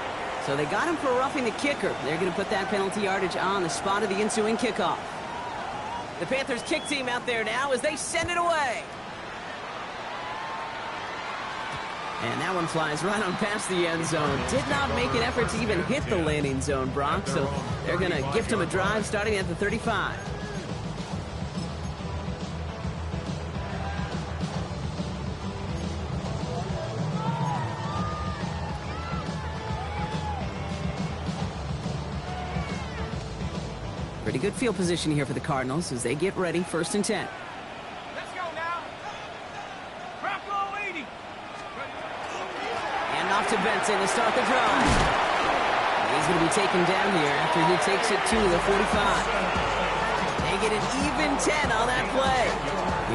So they got him for roughing the kicker. They're going to put that penalty yardage on the spot of the ensuing kickoff. The Panthers kick team out there now as they send it away. And that one flies right on past the end zone. Did not make an effort to even hit the landing zone, Brock. So they're going to gift him a drive starting at the 35. Pretty good field position here for the Cardinals as they get ready, 1st and 10. Let's go now. Crackle 80. And off to Benson to start the drive. He's going to be taken down here after he takes it to the 45. They get an even 10 on that play.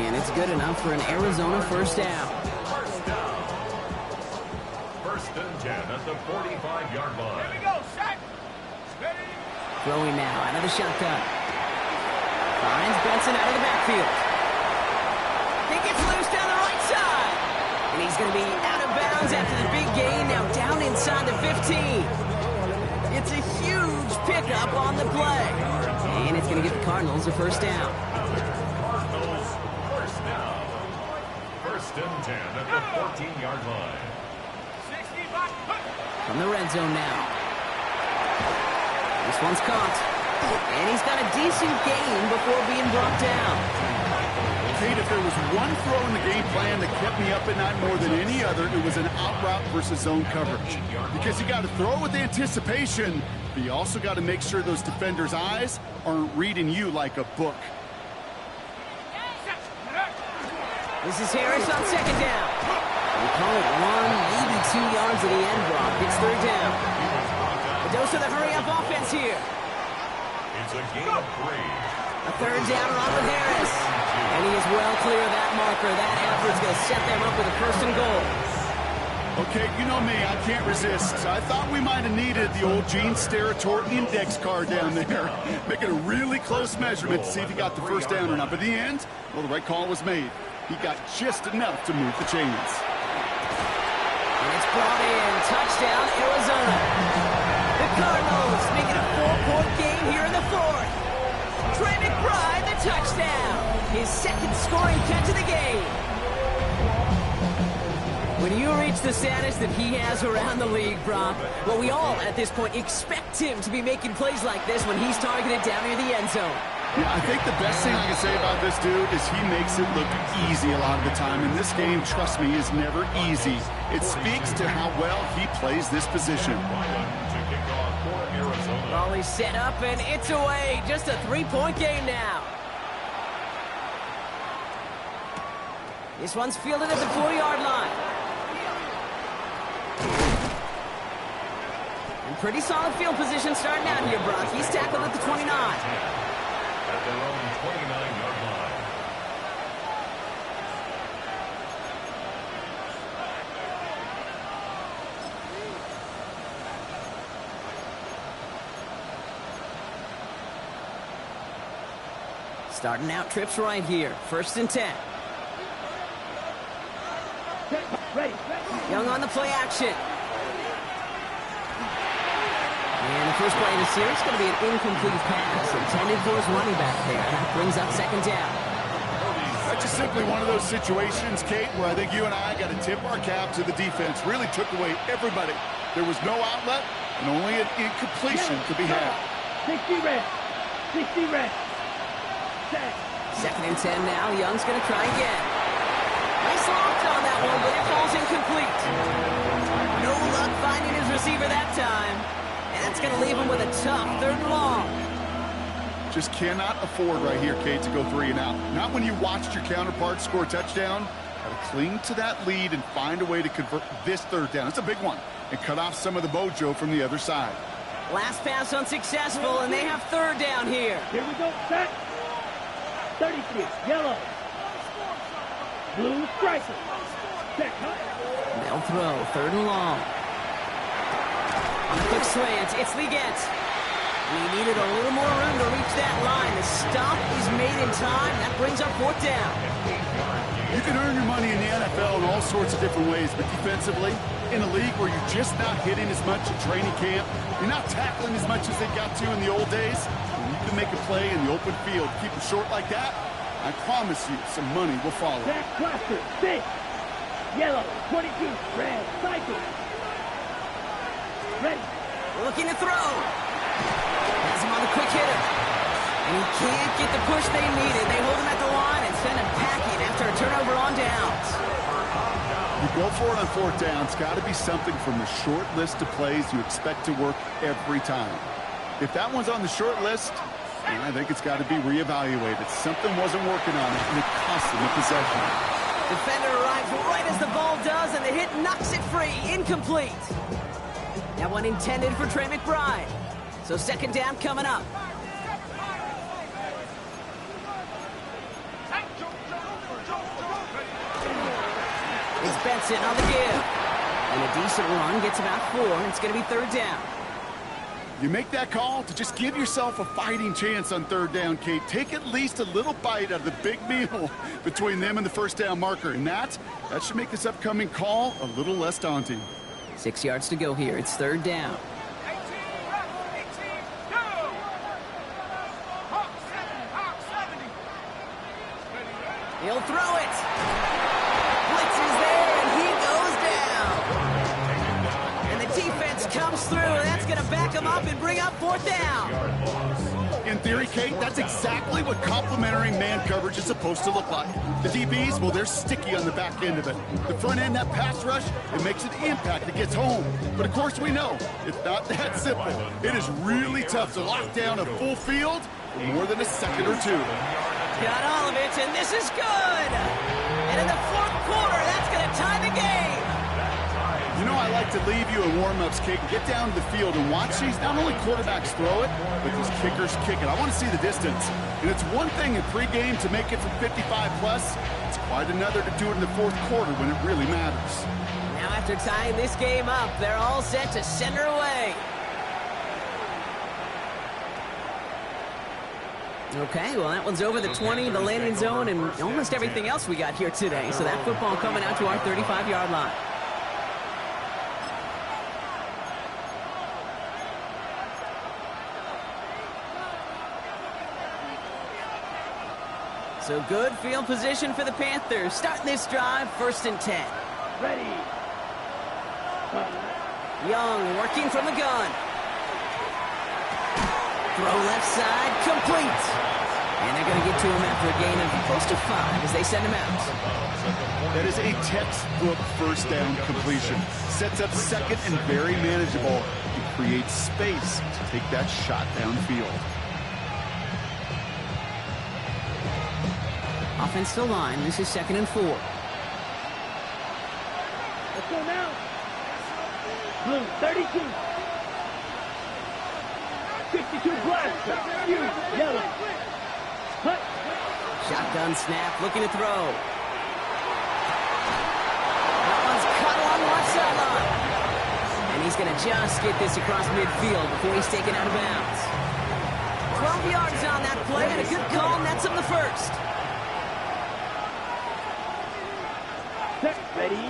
And it's good enough for an Arizona first down. First and 10 at the 45-yard line. Here we go, set. Ready. Throwing now out of the shotgun. Finds Benson out of the backfield. He gets loose down the right side. And he's going to be out of bounds after the big gain. Now down inside the 15. It's a huge pickup on the play. And it's going to give the Cardinals a first down. Cardinals first down. First and 10 at the 14-yard line. 65. From the red zone now. This one's caught. And he's got a decent gain before being brought down. Kate, if there was one throw in the game plan that kept me up at night more than any other, it was an out route versus zone coverage. Because you got to throw with anticipation, but you also got to make sure those defenders' eyes aren't reading you like a book. This is Harris on second down. We call it 1, maybe 2 yards at the end, Brock. It's 3rd down. A dose of the hurry-up offense here. It's a game of 3. A 3rd down, Robert Harris. And he is well clear of that marker. That effort's going to set them up with a 1st and goal. Okay, you know me, I can't resist. I thought we might have needed the old Gene Steratore index card down there. Making a really close measurement to see if he got the first down or not. But in the end, well, the right call was made. He got just enough to move the chains. brought in. Touchdown, Arizona. The Cardinals make it a 4-point game here in the fourth. Trey McBride, the touchdown. His second scoring catch of the game. When you reach the status that he has around the league, Brock, well, we all at this point expect him to be making plays like this when he's targeted down near the end zone. Yeah, I think the best thing I can say about this dude is he makes it look easy a lot of the time. And this game, trust me, is never easy. It speaks to how well he plays this position. Well, he's set up, and it's away. Just a 3-point game now. This one's fielded at the 4-yard line. And pretty solid field position starting out here, Brock. He's tackled at the 29. At their own 29-yard line. Starting out trips right here. 1st and 10. Ready. Young on the play action. And the first play of the series is going to be an incomplete pass intended for his running back there. That brings up 2nd down. That's just simply one of those situations, Kate, where I think you and I got to tip our cap to the defense. Really took away everybody. There was no outlet and only an incompletion to be had. 60 red. 60 red. 2nd and 10 now. Young's going to try again. Nice loft on that one, but it falls incomplete. No luck finding his receiver that time. And that's going to leave him with a tough 3rd and long. Just cannot afford right here, Kate, to go 3 and out. Not when you watched your counterpart score a touchdown. Got to cling to that lead and find a way to convert this 3rd down. It's a big one. And cut off some of the mojo from the other side. Last pass unsuccessful, and they have 3rd down here. Here we go. Set. 33. Yellow. Blue striker. Set. They'll throw. 3rd and long. On a quick slant, it's Leggett. He needed a little more room to reach that line. The stop is made in time. That brings up 4th down. You can earn your money in the NFL in all sorts of different ways, but defensively, in a league where you're just not hitting as much at training camp, you're not tackling as much as they got to in the old days, and you can make a play in the open field. Keep it short like that, I promise you some money will follow. Jack Cluster. 6. Yellow. 22. Red. Cycle. Ready. Looking to throw. Has him on the quick hitter. And he can't get the push they needed. They hold him at the line and send him packing after a turnover on downs. You go for it on 4th down. It's got to be something from the short list of plays you expect to work every time. If that one's on the short list, I think it's got to be reevaluated. Something wasn't working on it, and it cost them the possession. Defender arrives right as the ball does, and the hit knocks it free. Incomplete. That one intended for Trey McBride. So 2nd down coming up. It's Benson on the give. And a decent run gets about 4. It's going to be 3rd down. You make that call to just give yourself a fighting chance on 3rd down, Kate. Take at least a little bite out of the big meal between them and the 1st down marker. And that should make this upcoming call a little less daunting. 6 yards to go here. It's 3rd down. 18, go! Hawk 70. He'll throw it. Blitz is there, and he goes down. And the defense comes through, and that's going to back him up and bring up 4th down. In theory, Kate, that's exactly what complementary man coverage is supposed to look like. The DBs, well, they're sticky on the back end of it. The front end, that pass rush, it makes an impact. It gets home. But, of course, we know it's not that simple. It is really tough to lock down a full field for more than a second or 2. Got all of it, and this is good. And in the 4th quarter, that's going to tie the game. You know, I like to leave you in warm-ups, Kate. Get down to the field and watch these not only quarterbacks throw it, but these kickers kick it. I want to see the distance. And it's one thing in pregame to make it from 55-plus. It's quite another to do it in the 4th quarter when it really matters. Now after tying this game up, they're all set to send her away. Okay, well, that one's over the 20, the landing zone, and almost everything else we got here today. So that football coming out to our 35-yard line. So good field position for the Panthers. Starting this drive, 1st and 10. Ready. Young working from the gun. Throw left side, complete. And they're going to get to him after a gain of close to 5 as they send him out. That is a textbook first down completion. Sets up second and very manageable. It creates space to take that shot downfield. Offensive line, this is 2nd and 4. Let's go now. Blue, 32. 52 black. Huge, yellow. Hut. Shotgun snap, looking to throw. That one's cut along one sideline. And he's going to just get this across midfield before he's taken out of bounds. 12 yards on that play, and a good call nets him the first. Set, ready.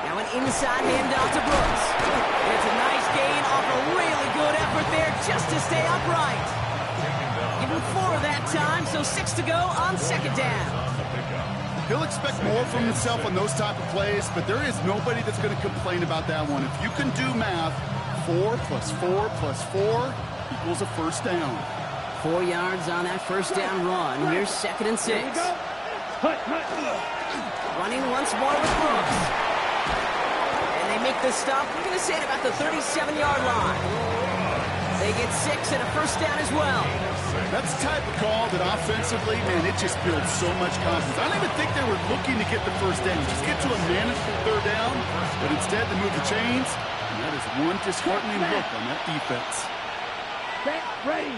Now an inside handoff to Brooks. And it's a nice gain off a really good effort there just to stay upright. Give him 4 that time, so 6 to go on 2nd down. He'll expect more from himself on those type of plays, but there is nobody that's going to complain about that one. If you can do math, 4 plus 4 plus 4 equals a first down. 4 yards on that first down run. Here's 2nd and 6. Hut, hut. Running once more with Brooks. And they make the stop, we're going to say at about the 37-yard line. They get 6 and a first down as well. That's the type of call that offensively, man, it just builds so much confidence. I don't even think they were looking to get the first down. Just get to a manageable 3rd down, but instead they move the chains, and that is one disheartening look on that defense. Set, ready.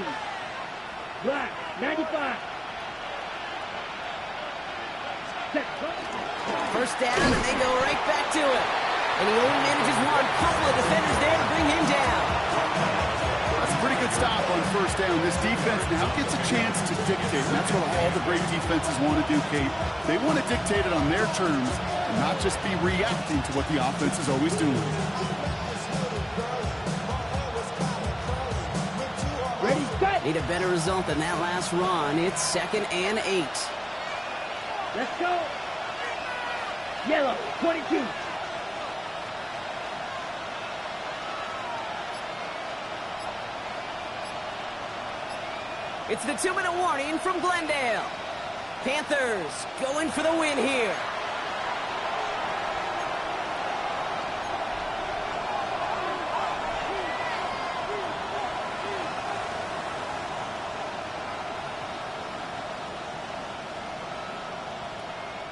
Black, 95. Set. First down, and they go right back to it. And he only manages one. Couple of defenders there to bring him down. That's a pretty good stop on first down. This defense now gets a chance to dictate, and that's what all the great defenses want to do, Kate. They want to dictate it on their terms and not just be reacting to what the offense is always doing. Ready, set. Need a better result than that last run. It's 2nd and 8. Let's go. Yellow, 22. It's the 2-minute warning from Glendale. Panthers going for the win here.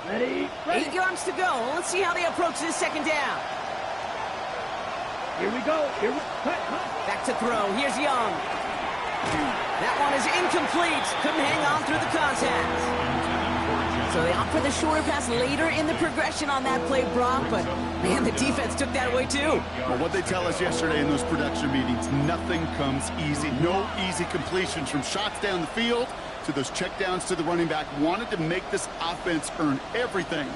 Ready, 8 yards to go. Let's see how they approach this 2nd down. Here we go. Here we hut, hut. Back to throw. Here's Young. That one is incomplete. Couldn't hang on through the contact. So they opt for the shorter pass later in the progression on that play, Brock. But, man, the defense took that away, too. Well, what they tell us yesterday in those production meetings, nothing comes easy. No easy completions from shots down the field to those checkdowns to the running back. Wanted to make this offense earn everything.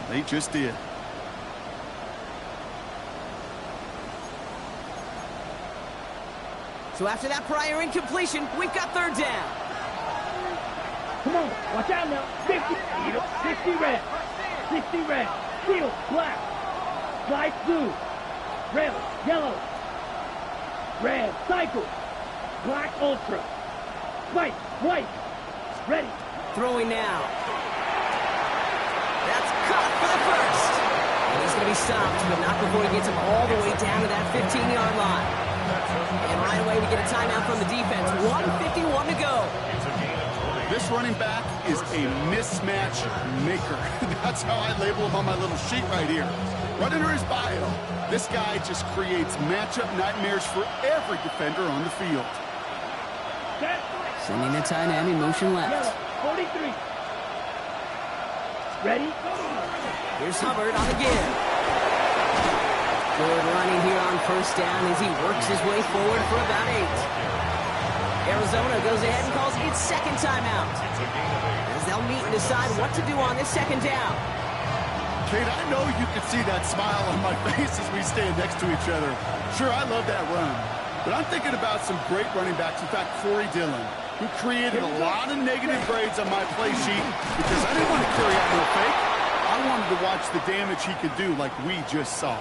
They just did. So after that prior incompletion, we've got 3rd down. Come on, watch out now. 50, 60 red, 60 red, field black, slice blue, red, yellow, red, cycle, black ultra, white, white, ready. Throwing now. That's caught for the first. And he's going to be stopped, but not before he gets him all the way down to that 15-yard line. And right away we get a timeout from the defense. 1:51 to go. This running back is a mismatch maker. That's how I label him on my little sheet right here. Right under his bio, this guy just creates matchup nightmares for every defender on the field. Set. Sending the tight end in motion left. Yellow, 43. Ready? Here's Hubbard on the give. Good running here on first down as he works his way forward for about 8. Arizona goes ahead and calls its 2nd timeout, as they'll meet and decide what to do on this 2nd down. Kate, I know you can see that smile on my face as we stand next to each other. Sure, I love that run, but I'm thinking about some great running backs. In fact, Corey Dillon. He created a lot of negative grades on my play sheet because I didn't want to carry out no fake. I wanted to watch the damage he could do like we just saw.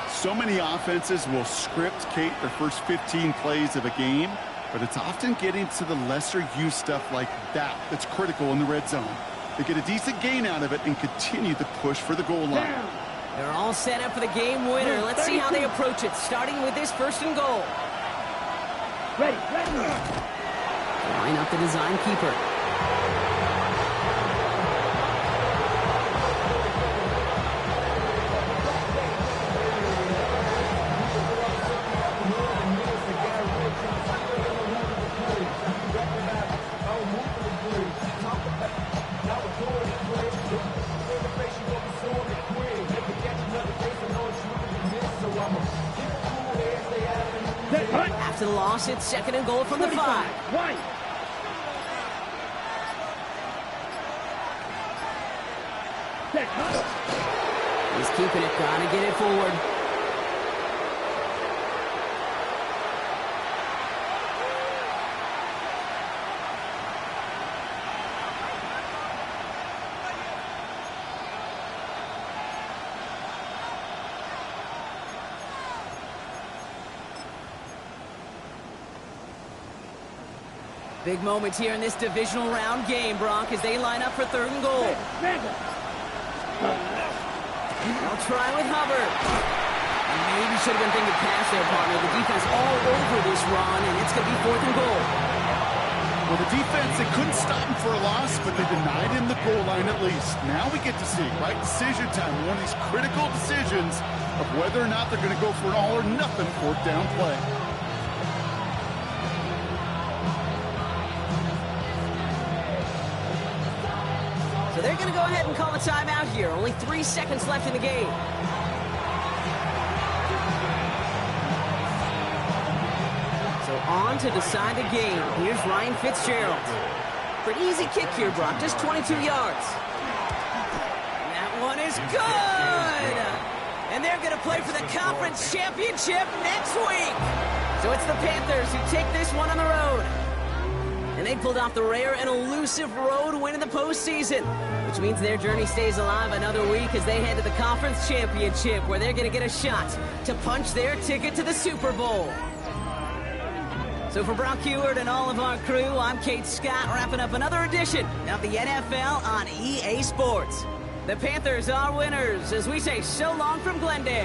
So many offenses will script Kate their first 15 plays of a game, but it's often getting to the lesser use stuff like that that's critical in the red zone. They get a decent gain out of it and continue to push for the goal line. They're all set up for the game winner. Let's see how they approach it, starting with this 1st and goal. Ready. Line up the design keeper. After the loss, it's 2nd and goal from the 5. Right. He's keeping it. Gotta get it forward. Big moment here in this divisional round game, Brock, as they line up for 3rd and goal. They'll try with Hubbard. Maybe should have been thinking pass there, partner. The defense all over this run, and it's going to be 4th and goal. Well, the defense, they couldn't stop him for a loss, but they denied him the goal line at least. Now we get to see, right decision time, one of these critical decisions of whether or not they're going to go for an all-or-nothing 4th down play. So they're going to go ahead and call a timeout here. Only 3 seconds left in the game. So on to decide the game. Here's Ryan Fitzgerald. Pretty easy kick here, Brock. Just 22 yards. And that one is good! And they're going to play for the conference championship next week. So it's the Panthers who take this one on the road. And they pulled off the rare and elusive road win in the postseason, which means their journey stays alive another week as they head to the conference championship, where they're going to get a shot to punch their ticket to the Super Bowl. So for Brock Heward and all of our crew, I'm Kate Scott, wrapping up another edition of the NFL on EA Sports. The Panthers are winners as we say so long from Glendale.